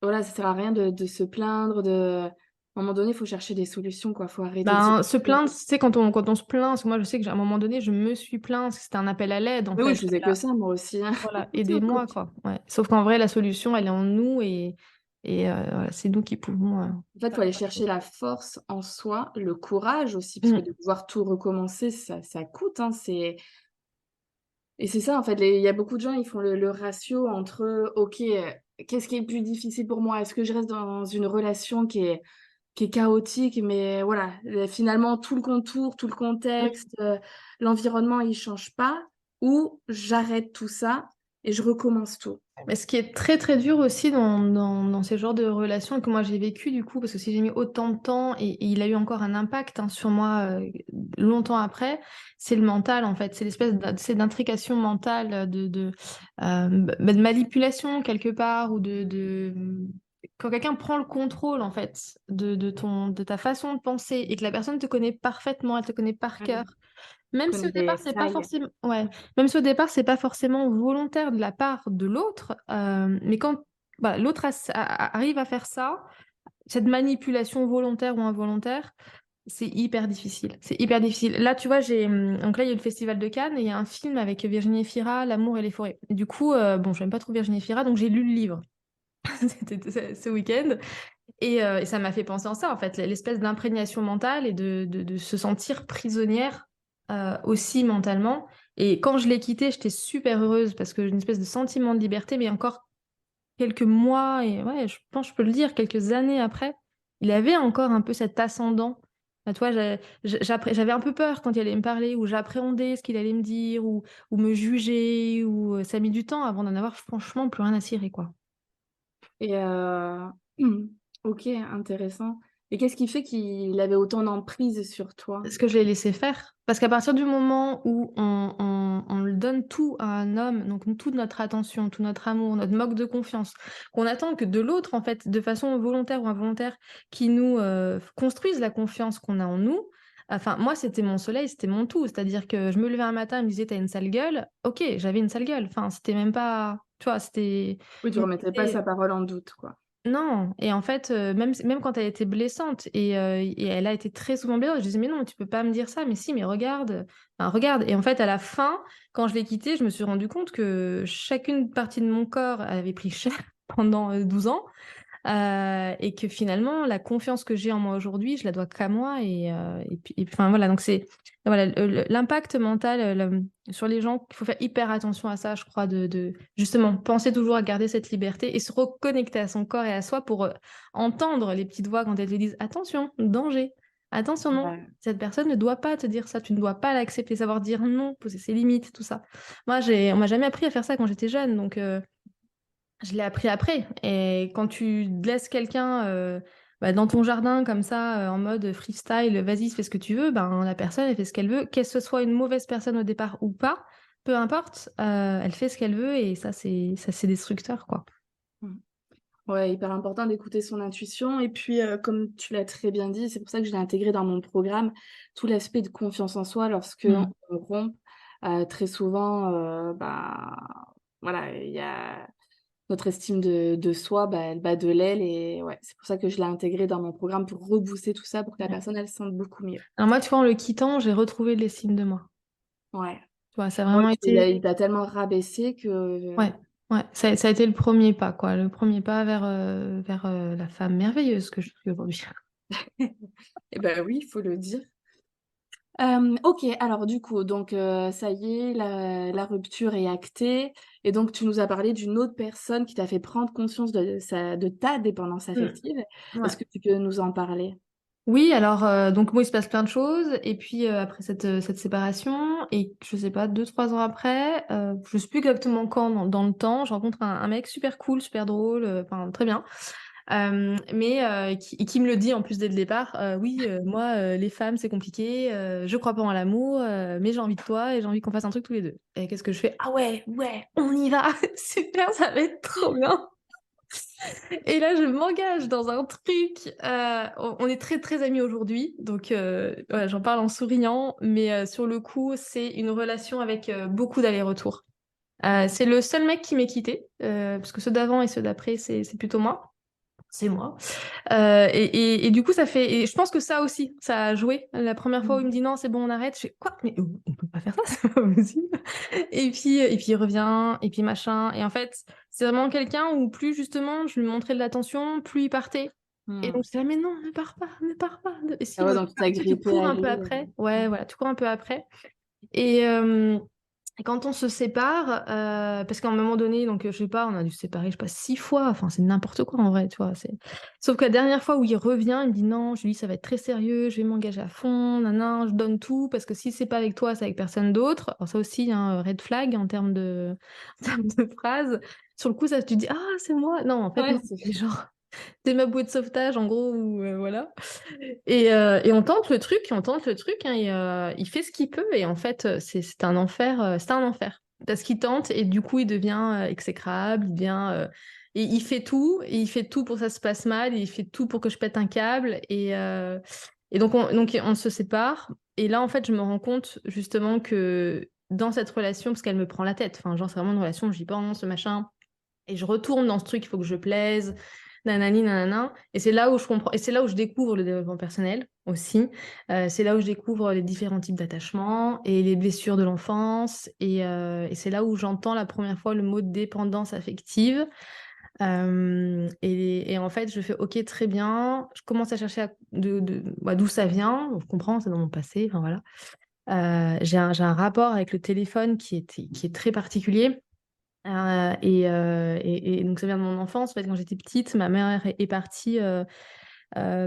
voilà, ça sert à rien de se plaindre, À un moment donné, il faut chercher des solutions, quoi. Faut arrêter de se... Ben, se plaindre, tu sais, quand on se plaint, parce que moi je sais qu'à un moment donné, je me suis plaint, parce que c'était un appel à l'aide en Mais oui, fait. je faisais que ça, moi aussi, hein. Voilà, Au aidez-moi, quotidien. quoi. Ouais. Sauf qu'en vrai, la solution, elle est en nous et voilà, c'est nous qui pouvons En fait, il faut faire aller plein de chercher choses. la force en soi, le courage aussi, parce que Mm. de pouvoir tout recommencer, ça coûte, hein. Et c'est ça, en fait, il y a beaucoup de gens, ils font le ratio entre, OK, qu'est-ce qui est le plus difficile pour moi? Est-ce que je reste dans une relation qui est chaotique, mais voilà, finalement, tout le contour, tout le contexte, l'environnement, il change pas, ou j'arrête tout ça et je recommence tout? Mais ce qui est très très dur aussi dans ces genres de relations et que moi j'ai vécu du coup, parce que si j'ai mis autant de temps et il a eu encore un impact sur moi longtemps après, c'est le mental en fait, c'est c'est d'intrication mentale, de manipulation quelque part ou quand quelqu'un prend le contrôle en fait de ta façon de penser et que la personne te connaît parfaitement, elle te connaît par cœur. Mmh. Même si Connais au départ, des c'est pas failles. forcément, ouais, même si au départ, c'est pas forcément volontaire de la part de l'autre, mais quand voilà, l'autre arrive à faire ça, cette manipulation volontaire ou involontaire, c'est hyper difficile. C'est hyper difficile. Là, tu vois, donc là, il y a eu le Festival de Cannes et il y a un film avec Virginie Fira, L'amour et les forêts. Et du coup, bon, je n'aime pas trop Virginie Fira, donc j'ai lu le livre. C'était ce week-end. Et ça m'a fait penser en ça, en fait, l'espèce d'imprégnation mentale et de se sentir prisonnière aussi mentalement. Et quand je l'ai quitté, j'étais super heureuse parce que j'ai une espèce de sentiment de liberté, mais encore quelques mois, et ouais, je pense que je peux le dire, quelques années après, il avait encore un peu cet ascendant. Tu vois, j'avais un peu peur quand il allait me parler, ou j'appréhendais ce qu'il allait me dire, ou me juger, ou ça a mis du temps avant d'en avoir franchement plus rien à cirer, quoi. Et OK, intéressant. Et qu'est-ce qui fait qu'il avait autant d'emprise sur toi? Ce que je l'ai laissé faire. Parce qu'à partir du moment où on le donne tout à un homme, donc toute notre attention, tout notre amour, notre manque de confiance, qu'on attend que de l'autre, en fait, de façon volontaire ou involontaire, qui nous construise la confiance qu'on a en nous. Enfin, moi, c'était mon soleil, c'était mon tout. C'est-à-dire que je me levais un matin, il me disait, t'as une sale gueule. Ok, j'avais une sale gueule. Enfin, c'était même pas, tu vois, c'était. Oui, tu remettais pas sa parole en doute, quoi. Non, et en fait, même quand elle était blessante, et elle a été très souvent blessante, je disais, mais non, tu peux pas me dire ça, mais si, mais regarde, enfin, regarde. Et en fait, à la fin, quand je l'ai quittée, je me suis rendu compte que chacune partie de mon corps avait pris cher pendant 12 ans, et que finalement, la confiance que j'ai en moi aujourd'hui, je la dois qu'à moi. Enfin voilà, donc c'est voilà, l'impact mental sur les gens, il faut faire hyper attention à ça, je crois, de justement penser toujours à garder cette liberté et se reconnecter à son corps et à soi pour entendre les petites voix quand elles te disent attention, danger, attention, non. Ouais. Cette personne ne doit pas te dire ça, tu ne dois pas l'accepter, savoir dire non, poser ses limites, tout ça. Moi, on m'a jamais appris à faire ça quand j'étais jeune, donc je l'ai appris après. Et quand tu laisses quelqu'un dans ton jardin comme ça, en mode freestyle, vas-y, fais ce que tu veux, ben, la personne, elle fait ce qu'elle veut. Qu'elle ce soit une mauvaise personne au départ ou pas, peu importe, elle fait ce qu'elle veut et ça, c'est destructeur, quoi. Mmh. Ouais, hyper important d'écouter son intuition et puis, comme tu l'as très bien dit, c'est pour ça que je l'ai intégré dans mon programme, tout l'aspect de confiance en soi lorsqu'on Mm. rompt, très souvent, bah, voilà, il y a notre estime de soi, bah, elle bat de l'aile et ouais, c'est pour ça que je l'ai intégré dans mon programme pour rebooster tout ça, pour que la Ouais. personne, elle se sente beaucoup mieux. Alors moi, tu vois, en le quittant, j'ai retrouvé l'estime de moi. Ouais. Tu vois, ça a Ouais, vraiment parce qu'il été... il t'a tellement rabaissé que Ouais, ouais, ça a été le premier pas, quoi. Le premier pas vers la femme merveilleuse que je suis aujourd'hui. et bah, oui, il faut le dire. OK, alors du coup, donc ça y est, la rupture est actée et donc tu nous as parlé d'une autre personne qui t'a fait prendre conscience de ta dépendance Mmh. affective. Est-ce Ouais. que tu peux nous en parler? Oui, alors, donc moi, il se passe plein de choses et puis, après cette séparation et je sais pas 2-3 ans après, je sais plus exactement quand dans le temps, je rencontre un mec super cool, super drôle, enfin très bien, mais qui me le dit en plus dès le départ, «Oui, moi, les femmes, c'est compliqué, je crois pas en l'amour, mais j'ai envie de toi et j'ai envie qu'on fasse un truc tous les 2». Et qu'est-ce que je fais? «Ah ouais, ouais, on y va! Super, ça va être trop bien!» Et là, je m'engage dans un truc, on est très, très amis aujourd'hui, donc voilà, j'en parle en souriant, mais sur le coup, c'est une relation avec, beaucoup d'allers-retours. C'est le seul mec qui m'ait quittée, parce que ceux d'avant et ceux d'après, c'est plutôt moi. C'est moi. Et du coup, ça fait et je pense que ça aussi, ça a joué. La première fois où il Mmh. me dit: «Non, c'est bon, on arrête», je fais: «Quoi? Mais on peut pas faire ça, c'est pas possible». Et puis il revient et puis machin et en fait, c'est vraiment quelqu'un où plus justement je lui montrais de l'attention, plus il partait et Mmh. donc j'étais là: «Mais non, ne pars pas, ne» et si Ah ouais, moi donc tu t'as tu sais, tu grippé cours à un peu lui, après. Ouais, mmh. voilà, tu cours un peu après et hem et quand on se sépare, parce qu'à un moment donné, donc, je sais pas, on a dû se séparer, je sais pas 6 fois, enfin, c'est n'importe quoi en vrai, tu vois? Sauf que la dernière fois où il revient, il me dit: «Non, Julie, ça va être très sérieux, je vais m'engager à fond, nin je donne tout parce que si c'est pas avec toi, c'est avec personne d'autre». Alors ça aussi, hein, red flag en termes de en termes de phrases. Sur le coup, ça tu te dis: «Ah, c'est moi». Non, en fait, non, Ouais, c'est c'est genre, tu ma bouée de sauvetage en gros ou voilà. Et on tente le truc, hein, et il fait ce qu'il peut et en fait, c'est un enfer, c'était un enfer. Parce qu'il tente et du coup, il devient, exécrable, il devient, et il fait tout pour que ça se passe mal, et il fait tout pour que je pète un câble et donc on se sépare et là, en fait, je me rends compte justement que dans cette relation parce qu'elle me prend la tête, enfin, genre, c'est vraiment une relation, j'y pense, machin et je retourne dans ce truc, il faut que je plaise, nanani nanana et c'est là où je comprends et c'est là où je découvre le développement personnel aussi. C'est là où je découvre les différents types d'attachements et les blessures de l'enfance et c'est là où j'entends la première fois le mot dépendance affective. Et en fait, je fais: «OK, très bien». Je commence à chercher d'où ça vient. Je comprends, c'est dans mon passé, enfin voilà. J'ai un rapport avec le téléphone qui est très particulier. Et donc ça vient de mon enfance. En fait, quand j'étais petite, ma mère est partie,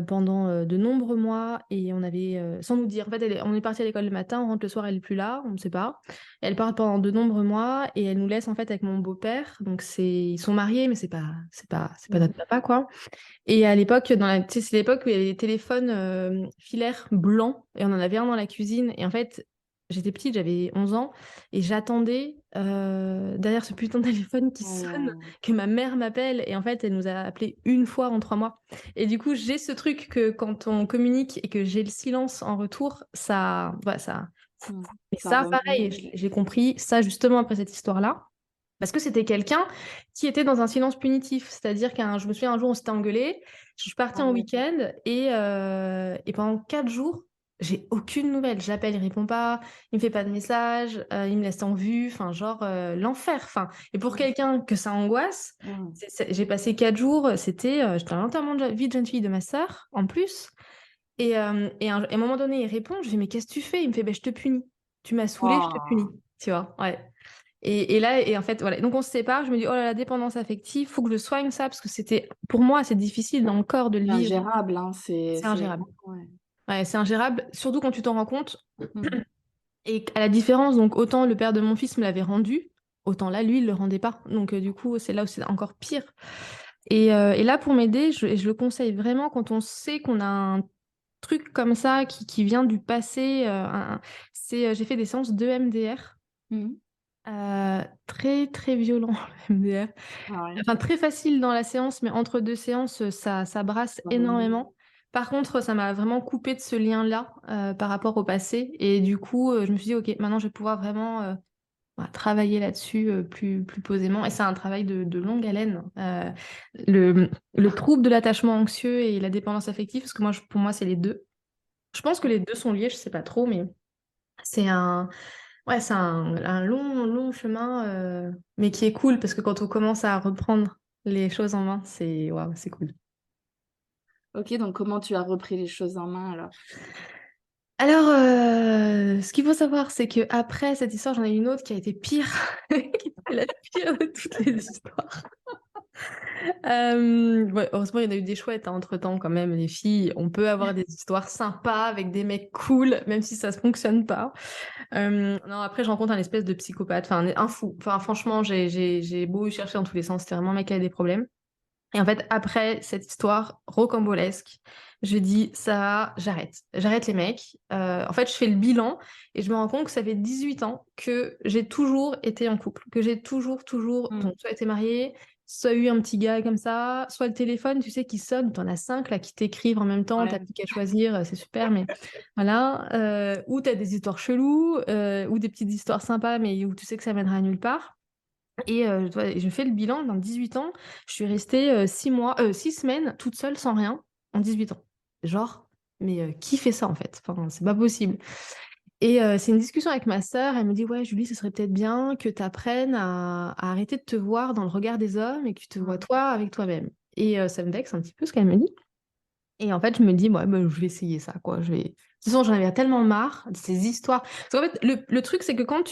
pendant, de nombreux mois et on avait, sans nous dire. En fait, on est partis à l'école le matin, on rentre le soir, elle est plus là, on ne sait pas. Elle part pendant de nombreux mois et elle nous laisse, en fait, avec mon beau-père. Donc ils sont mariés, mais c'est pas Mmh. notre papa, quoi. Et à l'époque, tu sais, c'est l'époque où il y avait des téléphones, filaires blancs et on en avait un dans la cuisine et en fait, j'étais petite, j'avais 11 ans et j'attendais, derrière ce putain de téléphone qui sonne, Oh. que ma mère m'appelle et en fait, elle nous a appelés une fois en 3 mois et du coup, j'ai ce truc que quand on communique et que j'ai le silence en retour, ça voilà, ça Mmh. mais Ça ça, revient. pareil, j'ai compris ça justement après cette histoire-là parce que c'était quelqu'un qui était dans un silence punitif. C'est-à-dire je me souviens un jour, on s'était engueulés, je suis partie Ah en ouais. week-end et pendant 4 jours, j'ai aucune nouvelle. J'appelle, il répond pas, il me fait pas de message, il me laisse en vue, enfin genre, l'enfer. Enfin et pour Mmh. quelqu'un que ça angoisse, Mmh. j'ai passé 4 jours, j'étais à l'enterrement de vie de jeune fille de ma sœur, en plus et à un moment donné, il répond, je lui fais: «Mais qu'est-ce que tu fais?» Il me fait: «Beh, je te punis. Tu m'as saoulée, je te punis». Oh! Tu vois? Ouais. Et là et en fait, voilà, donc on se sépare, je me dis: «Oh là là, dépendance affective, faut que je soigne ça», parce que c'était pour moi, c'est difficile dans le corps de le C'est vivre. ingérable, hein, C'est c'est ingérable. vraiment ouais. Ouais, c'est ingérable, surtout quand tu t'en rends compte Mmh. et à la différence, donc autant le père de mon fils me l'avait rendu, autant là, lui, il le rendait pas. Donc du coup, c'est là où c'est encore pire et là, pour m'aider, je le conseille vraiment quand on sait qu'on a un truc comme ça qui vient du passé, j'ai fait des séances d'EMDR, Mmh. très, très violent le MDR. Ah ouais. Enfin, très facile dans la séance, mais entre 2 séances, ça brasse Ça remonte. énormément. Par contre, ça m'a vraiment coupé de ce lien-là, par rapport au passé et du coup, je me suis dit: «OK, maintenant je vais pouvoir vraiment, voilà, travailler là-dessus, plus posément» et c'est un travail de longue haleine. Le trouble de l'attachement anxieux et la dépendance affective, parce que pour moi, c'est les 2. Je pense que les 2 sont liés, je sais pas trop, mais c'est un ouais, c'est un long, long chemin, mais qui est cool parce que quand on commence à reprendre les choses en main, c'est waouh, c'est cool. OK, donc comment tu as repris les choses en main alors? Alors, ce qu'il faut savoir, c'est que après cette histoire, j'en ai une autre qui a été pire, qui était la pire de toutes les histoires. Ouais, heureusement, il y en a eu des chouettes hein, entre-temps quand même, les filles. On peut avoir des histoires sympas avec des mecs cool, même si ça ne fonctionne pas. Non, après, je rencontre un espèce de psychopathe, enfin un fou. Enfin, franchement, j'ai beau chercher dans tous les sens, c'était vraiment un mec qui a des problèmes. Et en fait, après cette histoire rocambolesque, je dis, ça va, j'arrête. J'arrête les mecs. En fait, je fais le bilan et je me rends compte que ça fait 18 ans que j'ai toujours été en couple, que j'ai toujours, Mm. donc, soit été mariée, soit eu un petit gars comme ça, soit le téléphone, tu sais, qui sonne, t'en as 5 là qui t'écrivent en même temps, t'as Ouais. plus qu'à choisir, c'est super, mais voilà. Ou t'as des histoires cheloues, ou des petites histoires sympas, mais où tu sais que ça mènera à nulle part. Et je fais le bilan, dans 18 ans, je suis restée 6 semaines toute seule sans rien en 18 ans. Genre, mais qui fait ça en fait? Enfin, c'est pas possible. Et c'est une discussion avec ma sœur, elle me dit, ouais, Julie, ce serait peut-être bien que tu apprennes à arrêter de te voir dans le regard des hommes et que tu te vois Mm. toi avec toi-même. Et ça me vexe un petit peu ce qu'elle me dit. Et en fait, je me dis, ouais, bah, je vais essayer ça, quoi. De toute façon, j'en avais tellement marre de ces histoires. Parce qu'en fait, le truc, c'est que quand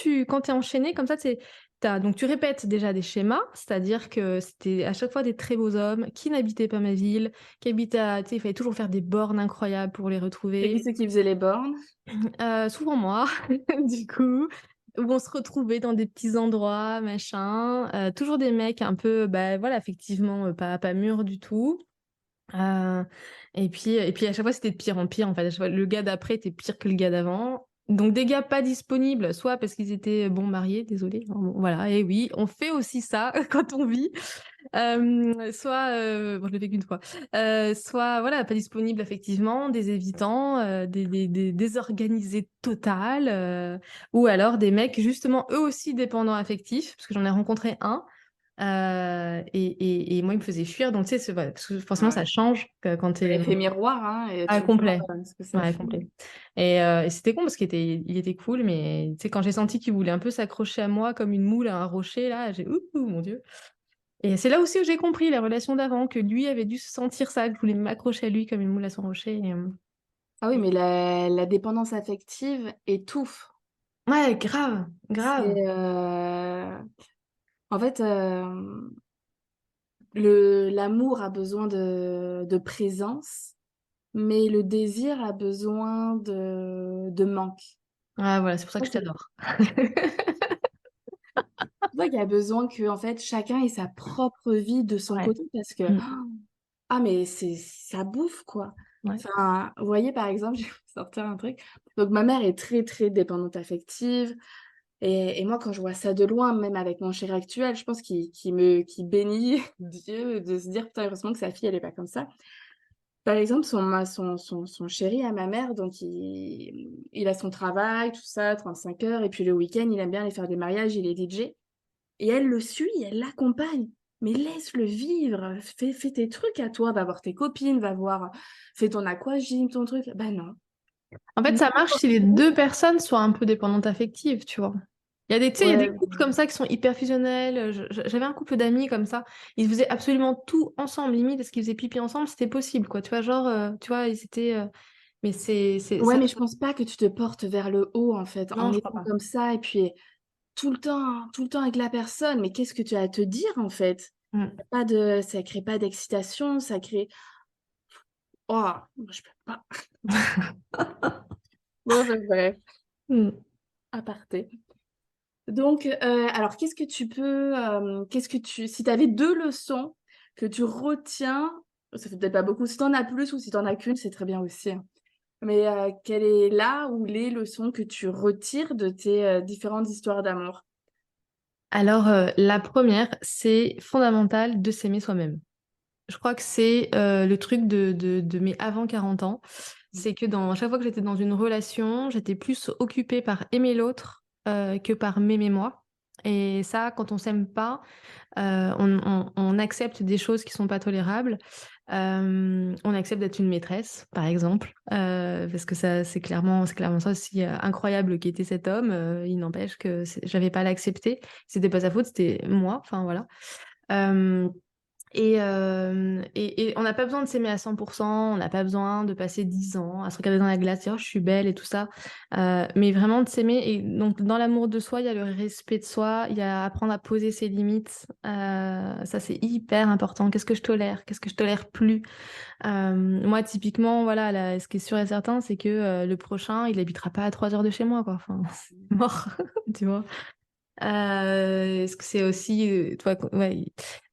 t'es enchaîné comme ça, donc tu répètes déjà des schémas, c'est-à-dire que c'était à chaque fois des très beaux hommes qui n'habitaient pas ma ville, qui habitaient tu sais, il fallait toujours faire des bornes incroyables pour les C'est qui retrouver. c'est qui faisait les bornes? Souvent moi, du coup, où on se retrouvait dans des petits endroits, machin. Toujours des mecs un peu, bah voilà, effectivement, pas mûrs du tout. Euh, et puis à chaque fois, c'était de pire en pire. En fait, à chaque fois, le gars d'après était pire que le gars d'avant. Donc des gars pas disponibles, soit parce qu'ils étaient bon mariés, désolé. Bon, voilà, et oui, on fait aussi ça quand on vit. Soit, bon, je l'ai fait qu'une fois. Soit voilà, pas disponibles effectivement, des évitants, des désorganisés total, ou alors des mecs justement eux aussi dépendants affectifs, parce que j'en ai rencontré un. Et moi, il me faisait fuir. Donc, tu sais, voilà, parce que forcément, ça Ouais. change quand C'est t'es. l'effet miroir, hein, et Ah, tu vois complet. ce que ça Ouais, fait. complet. Et c'était con parce qu'il était cool, mais tu sais, quand j'ai senti qu'il voulait un peu s'accrocher à moi comme une moule à un rocher, là, j'ai ouh, mon Dieu. Et c'est là aussi où j'ai compris la relation d'avant, que lui avait dû se sentir ça, que je voulais m'accrocher à lui comme une moule à son rocher. Ah oui, mais la dépendance affective étouffe. Ouais, grave, grave. C'est en fait l'amour a besoin de présence, mais le désir a besoin de manque. Ah, voilà, c'est pour ça que Ça, je c'est t'adore. pour ça qu'il y a besoin que en fait chacun ait sa propre vie de son Ouais. côté parce que Mm. ah mais c'est ça bouffe quoi. Ouais. Enfin, vous voyez par exemple, je vais vous sortir un truc. Donc ma mère est très très dépendante affective. Et moi, quand je vois ça de loin, même avec mon chéri actuel, je pense qu'il bénit Dieu de se dire: «Putain, heureusement que sa fille, elle est pas comme ça». Par exemple, son chéri à ma mère, donc il a son travail, tout ça, 35 heures et puis le week-end, il aime bien aller faire des mariages, il est DJ et elle le suit, elle l'accompagne. Mais laisse-le vivre, fais tes trucs à toi, va voir tes copines, va voir fais ton aquagym, ton truc. Bah non. En fait, ça marche si les deux personnes sont un peu dépendantes affectives, tu vois. Tu sais, il y a des Ouais, couples comme ça qui sont hyper fusionnels. J'avais un couple d'amis comme ça. Ils faisaient absolument tout ensemble. Limite, est-ce qu'ils faisaient pipi ensemble? C'était possible, quoi. Tu vois, genre, tu vois, ils étaient. Mais ouais, mais je pense pas que tu te portes vers le haut, en fait, Non, en je crois étant pas. comme ça et puis tout le temps avec la personne. Mais qu'est-ce que tu as à te dire, en fait? Mm. Pas de ça crée pas d'excitation, ça crée oh, moi je peux pas. Bon, enfin bref, Mm. aparté. Donc, alors qu'est-ce que tu si tu avais 2 leçons que tu retiens, ça fait peut-être pas beaucoup, si tu en as plus ou si tu en as qu'une, c'est très bien aussi, hein. Mais, quelle est la ou les leçons que tu retires de tes, différentes histoires d'amour? Alors, la première, c'est fondamental de s'aimer soi-même. Je crois que c'est le truc de mes avant 40 ans. C'est que à chaque fois que j'étais dans une relation, j'étais plus occupée par aimer l'autre que par m'aimer moi. Et ça, quand on s'aime pas, on accepte des choses qui sont pas tolérables. On accepte d'être une maîtresse, par exemple, parce que ça, c'est clairement ça aussi incroyable qu'était cet homme. Il n'empêche que j'avais pas à l'accepter. C'était pas sa faute, c'était moi. Enfin voilà. Euh, Et on n'a pas besoin de s'aimer à 100%, on n'a pas besoin de passer 10 ans à se regarder dans la glace, dire oh, je suis belle et tout ça. Mais vraiment de s'aimer. Et donc, dans l'amour de soi, il y a le respect de soi, il y a apprendre à poser ses limites. Ça, c'est hyper important. Qu'est-ce que je tolère? Qu'est-ce que je tolère plus? Moi, typiquement, voilà, là, ce qui est sûr et certain, c'est que le prochain, il habitera pas à 3 heures de chez moi, quoi. Enfin, c'est mort, tu vois. Est-ce que c'est aussi, toi, ouais.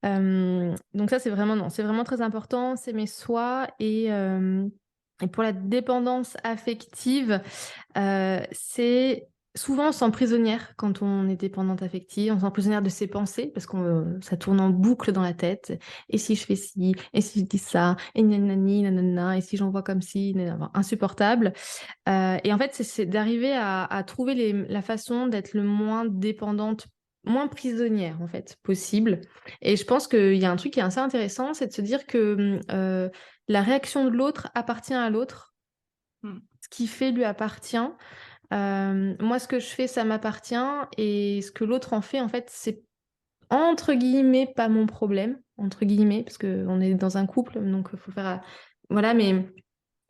Donc ça, c'est vraiment non, c'est vraiment très important, s'aimer soi et pour la dépendance affective, c'est souvent on se sent prisonnière quand on est dépendante affective, on se sent prisonnière de ses pensées parce que ça tourne en boucle dans la tête. Et si je fais ci, et si je dis ça, et nanani, nanana, et si j'envoie comme ci, nanana, insupportable. Et en fait, c'est d'arriver à trouver la façon d'être le moins dépendante, moins prisonnière, en fait, possible. Et je pense qu'il y a un truc qui est assez intéressant, c'est de se dire que la réaction de l'autre appartient à l'autre. Mmh. Ce qui fait lui appartient. Moi, ce que je fais, ça m'appartient. Et ce que l'autre en fait, c'est entre guillemets pas mon problème, entre guillemets, parce qu'on est dans un couple, donc il faut faire... Voilà, mais...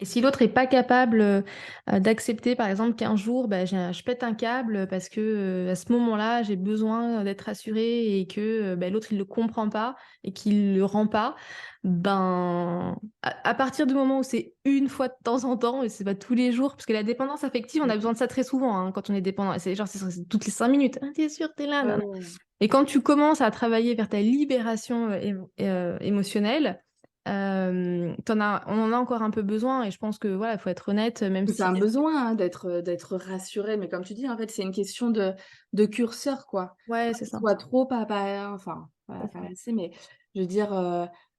Et si l'autre est pas capable d'accepter, par exemple, qu'un jour, bah, je pète un câble parce que à ce moment-là, j'ai besoin d'être rassurée et que bah, l'autre il le comprend pas et qu'il le rend pas, ben à partir du moment où c'est une fois de temps en temps et c'est pas tous les jours, parce que la dépendance affective, on a besoin de ça très souvent hein, quand on est dépendant. C'est genre c'est toutes les 5 minutes. Ah, t'es sûr, t'es là, Ouais, nan, nan. ouais, ouais. Et quand tu commences à travailler vers ta libération émotionnelle, on en a encore un peu besoin et je pense que voilà, il faut être honnête, même C'est si un besoin, hein, d'être rassuré, mais comme tu dis, en fait, c'est une question de curseur, quoi. ouais, Pas c'est qu'il ça. soit trop, pas enfin, C'est pas ça. assez, mais je veux dire,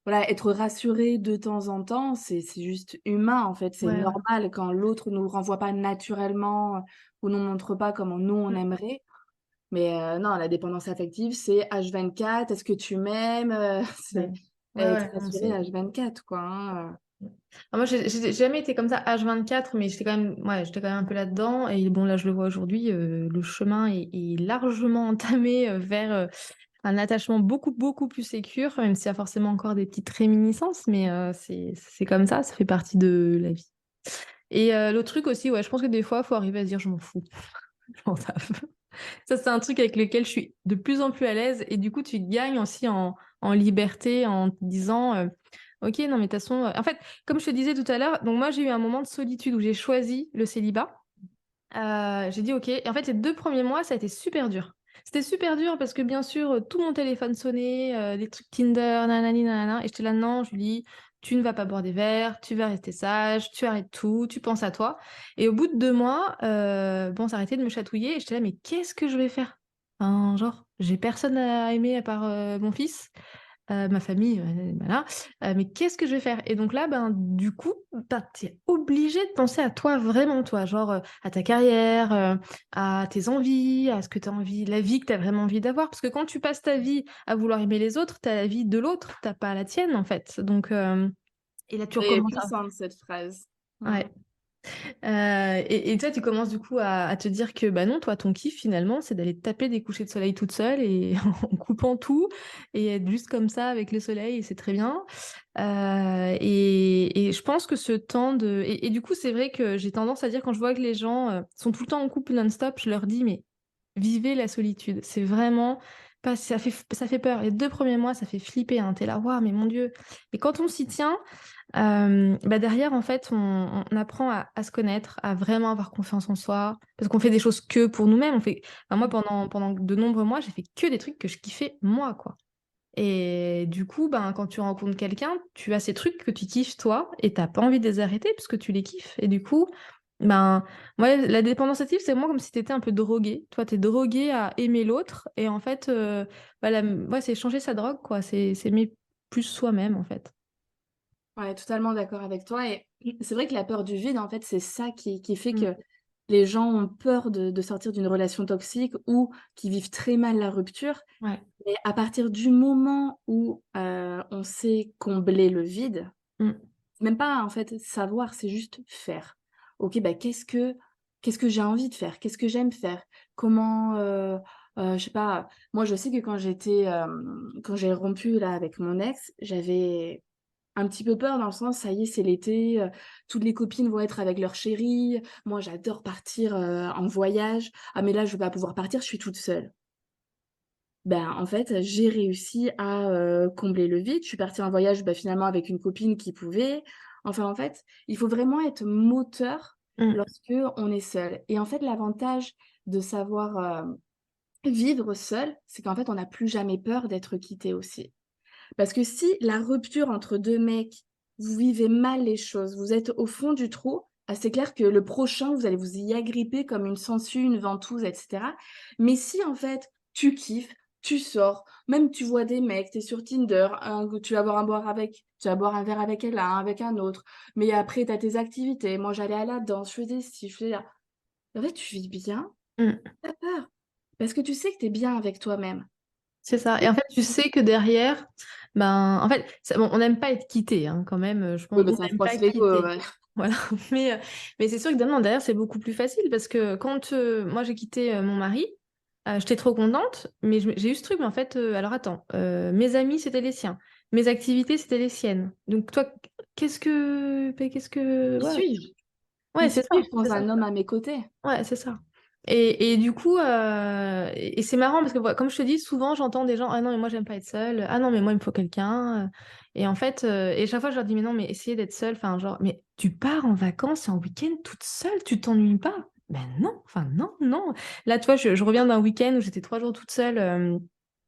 voilà, être rassuré de temps en temps, c'est juste humain, en fait. C'est Ouais, ouais. normal quand l'autre nous renvoie pas naturellement, ou nous montre pas comment nous, on Mmh. aimerait. Mais non, la dépendance affective, c'est H24: «Est-ce que tu m'aimes?» Ouais. c'est Ouais, être ouais, non, rassuré H24, quoi, hein. Ah, moi, j'ai jamais été comme ça H24, mais j'étais quand même un peu là-dedans. Et bon, là, je le vois aujourd'hui, le chemin est largement entamé vers un attachement beaucoup, beaucoup plus sécure, même s'il y a forcément encore des petites réminiscences, mais c'est comme ça fait partie de la vie. Et l'autre truc aussi, ouais, je pense que des fois, il faut arriver à se dire, je m'en fous, je m'en tape. Ça, c'est un truc avec lequel je suis de plus en plus à l'aise. Et du coup, tu gagnes aussi en liberté en te disant, OK, non, mais de toute façon, en fait, comme je te disais tout à l'heure, donc moi, j'ai eu un moment de solitude où j'ai choisi le célibat. J'ai dit OK. Et en fait, les 2 premiers mois, ça a été super dur. C'était super dur parce que bien sûr, tout mon téléphone sonnait, des trucs Tinder, nanani, nanana. Et j'étais là, non, Julie, tu ne vas pas boire des verres, tu vas rester sage, tu arrêtes tout, tu penses à toi. Et au bout de 2 mois, bon, ça arrêtait de me chatouiller. Et j'étais là, mais qu'est-ce que je vais faire? Enfin, genre, j'ai personne à aimer à part mon fils. Ma famille, voilà. Mais qu'est-ce que je vais faire? Et donc là, ben, du coup, ben, tu es obligé de penser à toi, vraiment toi, genre, à ta carrière, à tes envies, à ce que tu as envie, la vie que tu as vraiment envie d'avoir. Parce que quand tu passes ta vie à vouloir aimer les autres, tu as la vie de l'autre, tu pas la tienne, en fait. Donc et là, tu Elle est recommences à puissante cette phrase. Mmh. ouais. Et toi, tu commences du coup à te dire que bah non, toi, ton kiff finalement, c'est d'aller te taper des couchers de soleil toute seule et en coupant tout et être juste comme ça avec le soleil, et c'est très bien. Et je pense que ce temps de... Et du coup, c'est vrai que j'ai tendance à dire quand je vois que les gens sont tout le temps en couple non-stop, je leur dis, mais vivez la solitude. C'est vraiment... Pas, ça fait peur. Les 2 premiers mois, ça fait flipper. Hein. T'es là, waouh, mais mon Dieu. Mais quand on s'y tient, bah derrière, en fait, on apprend à se connaître, à vraiment avoir confiance en soi, parce qu'on fait des choses que pour nous-mêmes. Enfin, moi, pendant de nombreux mois, j'ai fait que des trucs que je kiffais moi, quoi. Et du coup, ben, quand tu rencontres quelqu'un, tu as ces trucs que tu kiffes toi, et t'as pas envie de les arrêter parce que tu les kiffes. Et du coup, ben, ouais, la dépendance affective, c'est moi comme si t'étais un peu drogué. Toi, t'es drogué à aimer l'autre, et en fait, ouais, c'est changer sa drogue, quoi. C'est aimer plus soi-même, en fait. Ouais, totalement d'accord avec toi et c'est vrai que la peur du vide, en fait, c'est ça qui fait Mm. que les gens ont peur de sortir d'une relation toxique ou qui vivent très mal la rupture. Ouais. Et à partir du moment où, on sait combler le vide, Mm. c'est même pas, en fait, savoir, c'est juste faire. OK, bah, qu'est-ce que j'ai envie de faire? Qu'est-ce que j'aime faire? Comment, Je sais pas, moi je sais que quand j'ai rompu là avec mon ex, j'avais un petit peu peur dans le sens, ça y est, c'est l'été, toutes les copines vont être avec leur chéri. Moi j'adore partir, en voyage. Ah mais là je vais pas pouvoir partir, je suis toute seule. Ben, en fait, j'ai réussi à, combler le vide. Je suis partie en voyage, bah, finalement avec une copine qui pouvait. Enfin, en fait, il faut vraiment être moteur Mmh. lorsque on est seul et en fait, l'avantage de savoir, vivre seul, c'est qu'en fait, on n'a plus jamais peur d'être quitté aussi. Parce que si la rupture entre 2 mecs, vous vivez mal les choses, vous êtes au fond du trou, ah, c'est clair que le prochain, vous allez vous y agripper comme une sangsue, une ventouse et cetera. Mais si en fait, tu kiffes, tu sors, même tu vois des mecs, tu es sur Tinder, tu vas boire un verre avec elle, un avec un autre, mais après tu as tes activités. Moi, j'allais à la danse, je faisais ci, je faisais ça. En fait, tu vis bien, Mmh. tu as peur, parce que tu sais que tu es bien avec toi-même. C'est ça. Et en fait, tu sais que derrière, ben, en fait, bon, on n'aime pas être quitté, hein, quand même. Je Oui, pense, mais on ça n'aime pas froisse être l'ego, quitté. ouais. Voilà. Mais c'est sûr que derrière, c'est beaucoup plus facile parce que quand moi j'ai quitté mon mari, j'étais trop contente, mais j'ai eu ce truc. Mais en fait, alors attends, mes amis c'était les siens, mes activités c'était les siennes. Donc toi, Qui ouais, suis-je? ouais, Qui c'est ça, suis-je c'est sans ça. un homme à mes côtés? Ouais, c'est ça. Et du coup, et c'est marrant parce que voilà, comme je te dis, souvent j'entends des gens, ah non, mais moi j'aime pas être seule, ah non, mais moi il me faut quelqu'un. Et en fait, et chaque fois je leur dis, mais non, mais essayez d'être seule, enfin, genre, mais tu pars en vacances et en week-end toute seule, tu t'ennuies pas? Ben non, enfin, non, non. Là, tu vois, je reviens d'un week-end où j'étais 3 jours toute seule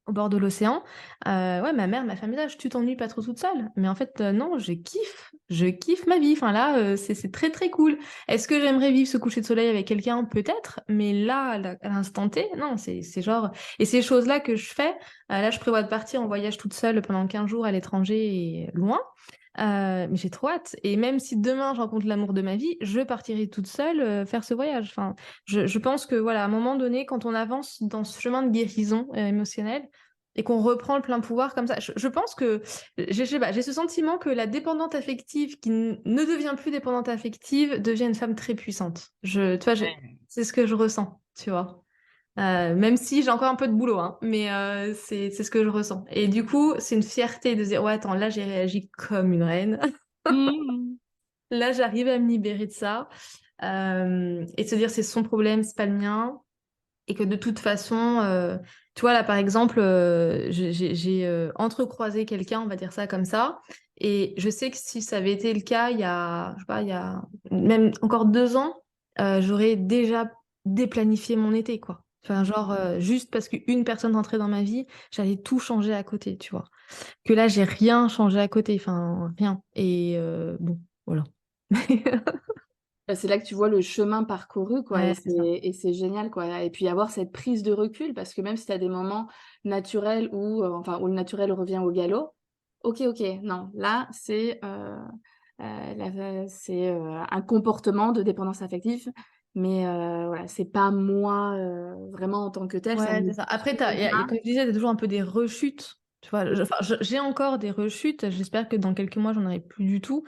au bord de l'océan. Ouais, ma mère m'a fait un message, tu t'ennuies pas trop toute seule? Mais en fait, non, je kiffe ma vie. Enfin là, c'est très très cool. Est-ce que j'aimerais vivre ce coucher de soleil avec quelqu'un? Peut-être, mais là, à l'instant T, non, c'est genre... Et ces choses-là que je fais, là, je prévois de partir en voyage toute seule pendant 15 jours à l'étranger et loin. Mais j'ai trop hâte. Et même si demain je rencontre l'amour de ma vie, je partirai toute seule faire ce voyage. Enfin, je pense que voilà, à un moment donné, quand on avance dans ce chemin de guérison émotionnelle et qu'on reprend le plein pouvoir comme ça, je pense que je sais pas, j'ai ce sentiment que la dépendante affective qui ne devient plus dépendante affective devient une femme très puissante. Tu vois, c'est ce que je ressens, tu vois. Même si j'ai encore un peu de boulot, hein, mais c'est ce que je ressens. Et du coup, c'est une fierté de se dire, ouais, attends, là, j'ai réagi comme une reine. Mmh. Là, j'arrive à me libérer de ça. Et de se dire, c'est son problème, c'est pas le mien. Et que de toute façon, tu vois, là, par exemple, j'ai entrecroisé quelqu'un, on va dire ça comme ça. Et je sais que si ça avait été le cas il y a, je sais pas, il y a même encore 2 ans, j'aurais déjà déplanifié mon été, quoi. Enfin, genre, juste parce qu'une personne rentrait dans ma vie, j'allais tout changer à côté, tu vois. Que là, j'ai rien changé à côté, enfin, rien. Et bon, voilà. Bah, c'est là que tu vois le chemin parcouru, quoi, Ouais, c'est ça. et c'est génial, quoi, et puis avoir cette prise de recul parce que même si tu as des moments naturels où, enfin, où le naturel revient au galop, OK, OK, non, là, un comportement de dépendance affective, mais voilà, c'est pas moi, vraiment en tant que telle, ça Ouais, ne me c'est ça. Après, définit pas. comme je disais, t'as toujours un peu des rechutes. Tu vois, enfin, j'ai encore des rechutes. J'espère que dans quelques mois, j'en aurai plus du tout.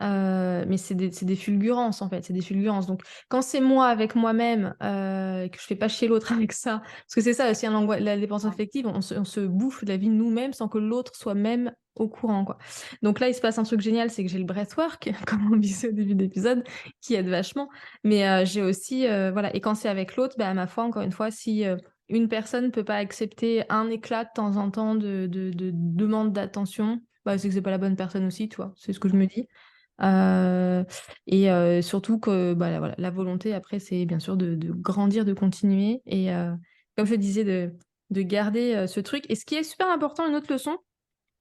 Mais c'est des fulgurances, en fait. C'est des fulgurances. Donc, quand c'est moi avec moi-même, et que je fais pas chier l'autre avec ça, parce que c'est ça aussi, hein, la dépense affective, on se bouffe la vie nous-mêmes sans que l'autre soit même au courant, quoi. Donc là, il se passe un truc génial, c'est que j'ai le breathwork, comme on disait au début de l'épisode, qui aide vachement. Mais j'ai aussi, voilà, et quand c'est avec l'autre, bah, à ma foi, encore une fois, si une personne ne peut pas accepter un éclat de temps en temps de demande d'attention, bah, c'est que c'est pas la bonne personne aussi, tu vois, c'est ce que je me dis. Et surtout que bah, voilà, la volonté, après, c'est bien sûr de grandir, de continuer. Et comme je disais, de garder ce truc. Et ce qui est super important, une autre leçon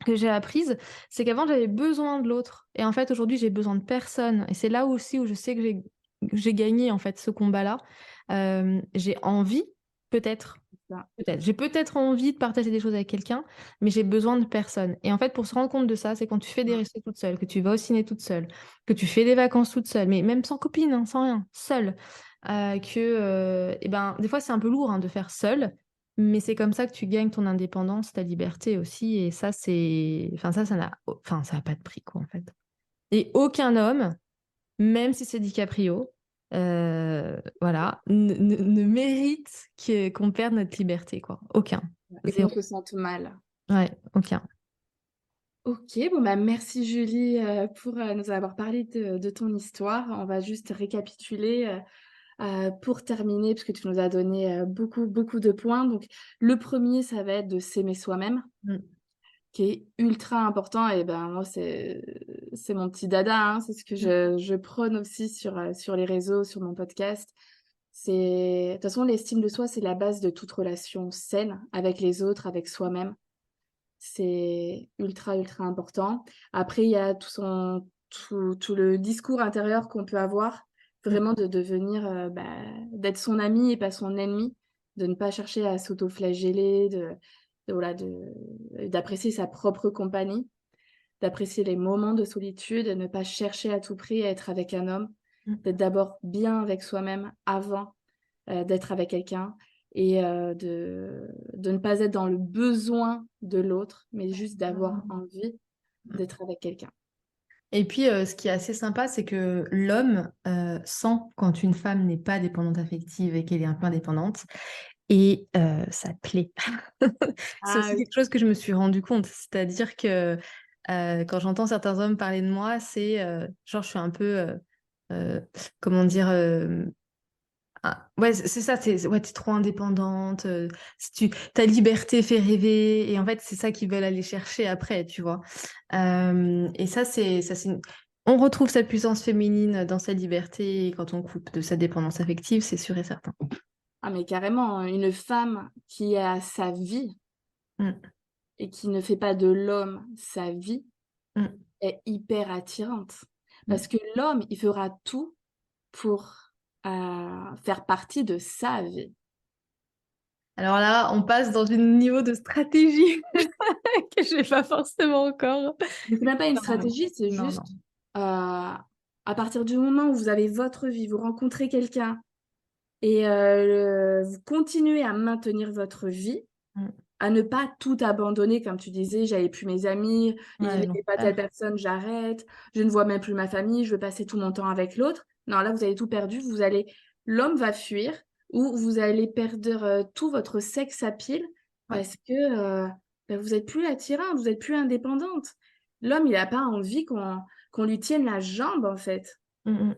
que j'ai apprise, c'est qu'avant, j'avais besoin de l'autre. Et en fait, aujourd'hui, j'ai besoin de personne. Et c'est là aussi où je sais que j'ai gagné, en fait, ce combat-là. J'ai envie, peut-être, Ça. j'ai peut-être envie de partager des choses avec quelqu'un, mais j'ai besoin de personne. Et en fait, pour se rendre compte de ça, c'est quand tu fais des Mmh. restos toute seule, que tu vas au ciné toute seule, que tu fais des vacances toute seule, mais même sans copine, hein, sans rien, seule. Et ben, des fois, c'est un peu lourd hein, de faire seule, mais c'est comme ça que tu gagnes ton indépendance, ta liberté aussi. Et ça, enfin, ça n'a pas de prix, quoi, en fait. Et aucun homme, même si c'est DiCaprio, voilà, ne mérite qu'on perde notre liberté, quoi. Aucun. Et qu'on Zéro. se sente mal. Ouais, aucun. Ok, bon bah merci Julie pour nous avoir parlé de ton histoire. On va juste récapituler pour terminer, parce que tu nous as donné beaucoup, beaucoup de points. Donc le premier, ça va être de s'aimer soi-même, Mm. qui est ultra important. Et ben moi, c'est mon petit dada, hein. C'est ce que je prône aussi sur les réseaux, sur mon podcast. De toute façon, l'estime de soi, c'est la base de toute relation saine avec les autres, avec soi-même. C'est ultra, ultra important. Après, il y a tout le discours intérieur qu'on peut avoir, Mm. vraiment de devenir, d'être son ami et pas son ennemi, de ne pas chercher à s'auto-flageller, voilà, d'apprécier sa propre compagnie, d'apprécier les moments de solitude, de ne pas chercher à tout prix à être avec un homme, Mm. d'être d'abord bien avec soi-même avant d'être avec quelqu'un et de ne pas être dans le besoin de l'autre, mais juste d'avoir envie d'être avec quelqu'un. Et puis, ce qui est assez sympa, c'est que l'homme sent quand une femme n'est pas dépendante affective et qu'elle est un peu indépendante. Et ça plaît. C'est Ah aussi oui. quelque chose que je me suis rendu compte. C'est-à-dire que quand j'entends certains hommes parler de moi, c'est genre, je suis un peu, comment dire, ouais, c'est ça, ouais, t'es trop indépendante, si ta liberté fait rêver, et en fait, c'est ça qu'ils veulent aller chercher après, tu vois. Et on retrouve cette puissance féminine dans sa liberté, et quand on coupe de sa dépendance affective, c'est sûr et certain. Ah mais carrément, hein, une femme qui a sa vie Mm, et qui ne fait pas de l'homme sa vie mm, est hyper attirante. Parce mm. que l'homme, il fera tout pour faire partie de sa vie. Alors là, on passe dans un niveau de stratégie que je n'ai pas forcément encore. Mais c'est même pas une Non, non, stratégie, c'est non, juste non. à partir du moment où vous avez votre vie, vous rencontrez quelqu'un et vous continuez à maintenir votre vie, Mm. à ne pas tout abandonner, comme tu disais, j'avais plus mes amis, il Ouais, n'aimait pas telle l'enfer. personne, j'arrête, je ne vois même plus ma famille, je veux passer tout mon temps avec l'autre. Non, là, vous avez tout perdu, l'homme va fuir ou vous allez perdre tout votre sexe à pile Ouais. parce que vous n'êtes plus attirante, vous n'êtes plus indépendante. L'homme, il n'a pas envie qu'on lui tienne la jambe, en fait. Mm, mm.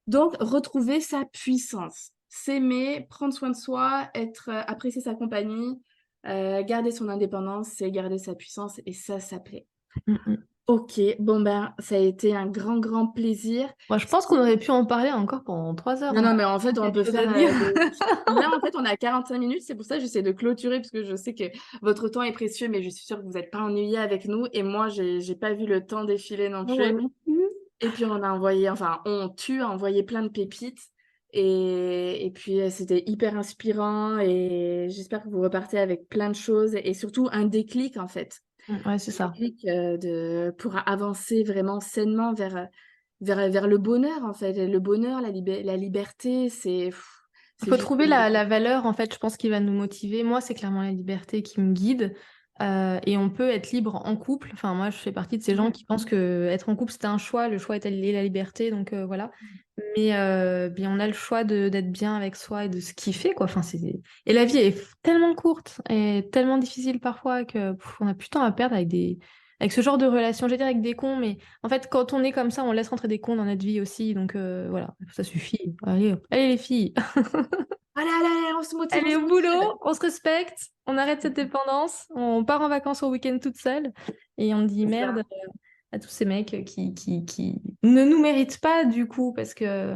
Donc, retrouver sa puissance, s'aimer, prendre soin de soi, apprécier sa compagnie, garder son indépendance, c'est garder sa puissance et ça plaît. Mm, mm. Ok, bon ben, ça a été un grand, grand plaisir. Moi, je pense qu'on aurait pu en parler encore pendant 3 heures, Non, hein. non, mais en fait, on Quelque peut chose à faire dire. Là, en fait, on a 45 minutes, c'est pour ça que j'essaie de clôturer, parce que je sais que votre temps est précieux, mais je suis sûre que vous n'êtes pas ennuyés avec nous. Et moi, j'ai pas vu le temps défiler non Moi plus. non plus. Et puis tu as envoyé plein de pépites. Et puis c'était hyper inspirant et j'espère que vous repartez avec plein de choses et surtout un déclic en fait. Ouais, c'est Un ça. déclic pour avancer vraiment sainement vers le bonheur en fait. Le bonheur, la liberté, Il c'est faut juste trouver la valeur, en fait, je pense, qui va nous motiver. Moi, c'est clairement la liberté qui me guide. Et on peut être libre en couple. Enfin, moi, je fais partie de ces gens Mhm. qui pensent que être en couple, c'est un choix. Le choix est la liberté. Donc, voilà. Mais bien, on a le choix d'être bien avec soi et de se kiffer, quoi. Enfin, et la vie est tellement courte et tellement difficile parfois que on a plus de temps à perdre avec ce genre de relation. J'allais dire avec des cons, mais en fait, quand on est comme ça, on laisse rentrer des cons dans notre vie aussi. Donc, voilà, ça suffit. Allez, allez les filles. Allez, allez, allez, on Allez se au motive. boulot, on se respecte, on arrête cette dépendance, on part en vacances au week-end toute seule et on dit C'est merde ça. à tous ces mecs qui ne nous méritent pas du coup parce que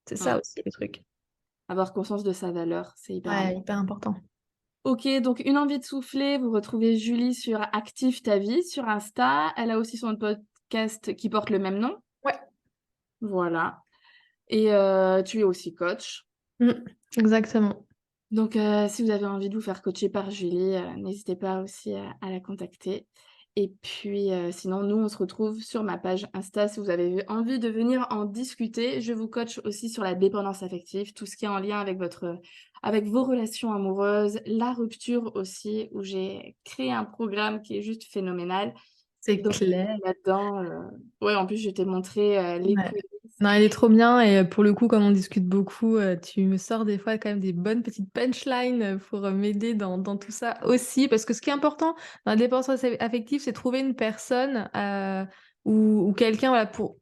c'est ça Ouais. aussi le truc. Avoir conscience de sa valeur, c'est hyper Ouais, important. hyper important. Ok, donc une envie de souffler, vous retrouvez Julie sur Active ta vie sur Insta. Elle a aussi son podcast qui porte le même nom. Ouais. Voilà. Et tu es aussi coach. Mm, exactement. Donc si vous avez envie de vous faire coacher par Julie, n'hésitez pas aussi à la contacter. Et puis sinon, nous, on se retrouve sur ma page Insta si vous avez envie de venir en discuter. Je vous coach aussi sur la dépendance affective, tout ce qui est en lien avec vos relations amoureuses, la rupture aussi, où j'ai créé un programme qui est juste phénoménal. C'est Donc clair. là-dedans, ouais, en plus, je t'ai montré les Ouais. coulisses. Non, elle est trop bien et pour le coup, comme on discute beaucoup, tu me sors des fois quand même des bonnes petites punchlines pour m'aider dans tout ça aussi. Parce que ce qui est important dans la dépendance affective, c'est trouver une personne ou quelqu'un voilà, pour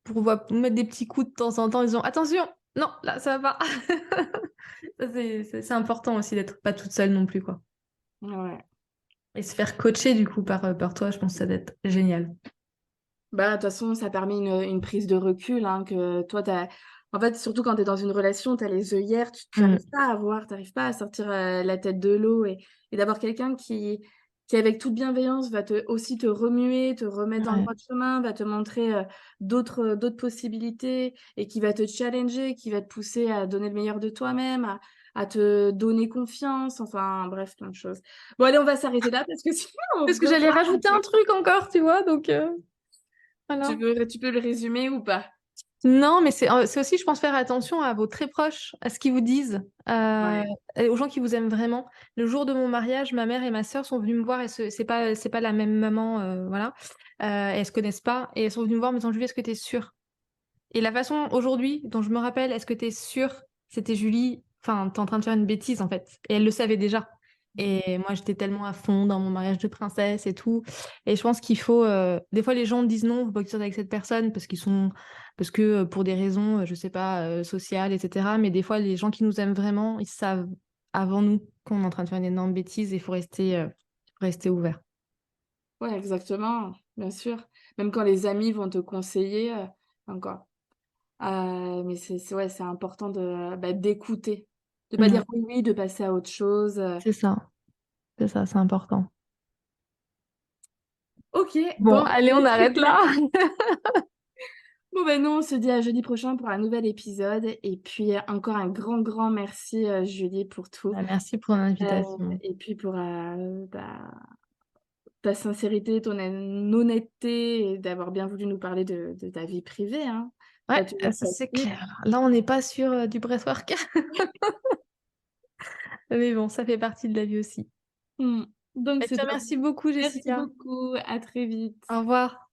mettre des petits coups de temps en temps en disant attention, non, là, ça va pas. Ça, c'est important aussi d'être pas toute seule non plus, quoi. Ouais. Et se faire coacher du coup par toi, je pense que ça doit être génial. Bah, de toute façon, ça permet une prise de recul, hein, que toi, en fait, surtout quand tu es dans une relation, tu as les œillères, tu Mm. n'arrives pas à voir, tu n'arrives pas à sortir la tête de l'eau et d'avoir quelqu'un qui, avec toute bienveillance, va aussi te remuer, te remettre dans le Ouais, droit chemin, va te montrer d'autres possibilités et qui va te challenger, qui va te pousser à donner le meilleur de toi-même, à te donner confiance, enfin, bref, plein de choses. Bon, allez, on va s'arrêter là parce que sinon, on parce que peut j'allais pas. rajouter un truc encore, tu vois, donc Tu voilà. veux, tu peux le résumer ou pas? Non, mais c'est aussi, je pense, faire attention à vos très proches, à ce qu'ils vous disent, Ouais. et aux gens qui vous aiment vraiment. Le jour de mon mariage, ma mère et ma sœur sont venues me voir, et c'est pas la même maman, voilà, et elles se connaissent pas, et elles sont venues me voir en me disant, Julie, est-ce que tu es sûre? Et la façon aujourd'hui dont je me rappelle, est-ce que tu es sûre? C'était Julie, enfin, t'es en train de faire une bêtise en fait. Et elle le savait déjà. Et moi, j'étais tellement à fond dans mon mariage de princesse et tout. Et je pense qu'il faut. Des fois, les gens me disent non, faut pas que tu sortes avec cette personne parce que pour des raisons, je sais pas, sociales, etc. Mais des fois, les gens qui nous aiment vraiment, ils savent avant nous qu'on est en train de faire une énorme bêtise et il faut rester ouvert. Ouais, exactement, bien sûr. Même quand les amis vont te conseiller, encore. Mais ouais, c'est important d'écouter. De pas Mm. dire oui, oui, de passer à autre chose. C'est ça, c'est important. OK, Bon, bon, allez, on arrête là. bon, ben, nous, on se dit à jeudi prochain pour un nouvel épisode et puis, encore un grand, grand merci, Julie, pour tout, Bah, merci pour heu l'invitation. et puis pour, ta sincérité, honnêteté et d'avoir bien voulu nous parler de ta vie privée, hein. Ouais, Pas toujours ça c'est facile. clair. Là, on n'est pas sur du breathwork. Mais bon, ça fait partie de la vie aussi. Mmh. Donc Je c'est te top. remercie beaucoup, Merci Jessica. beaucoup, à très vite. Au revoir.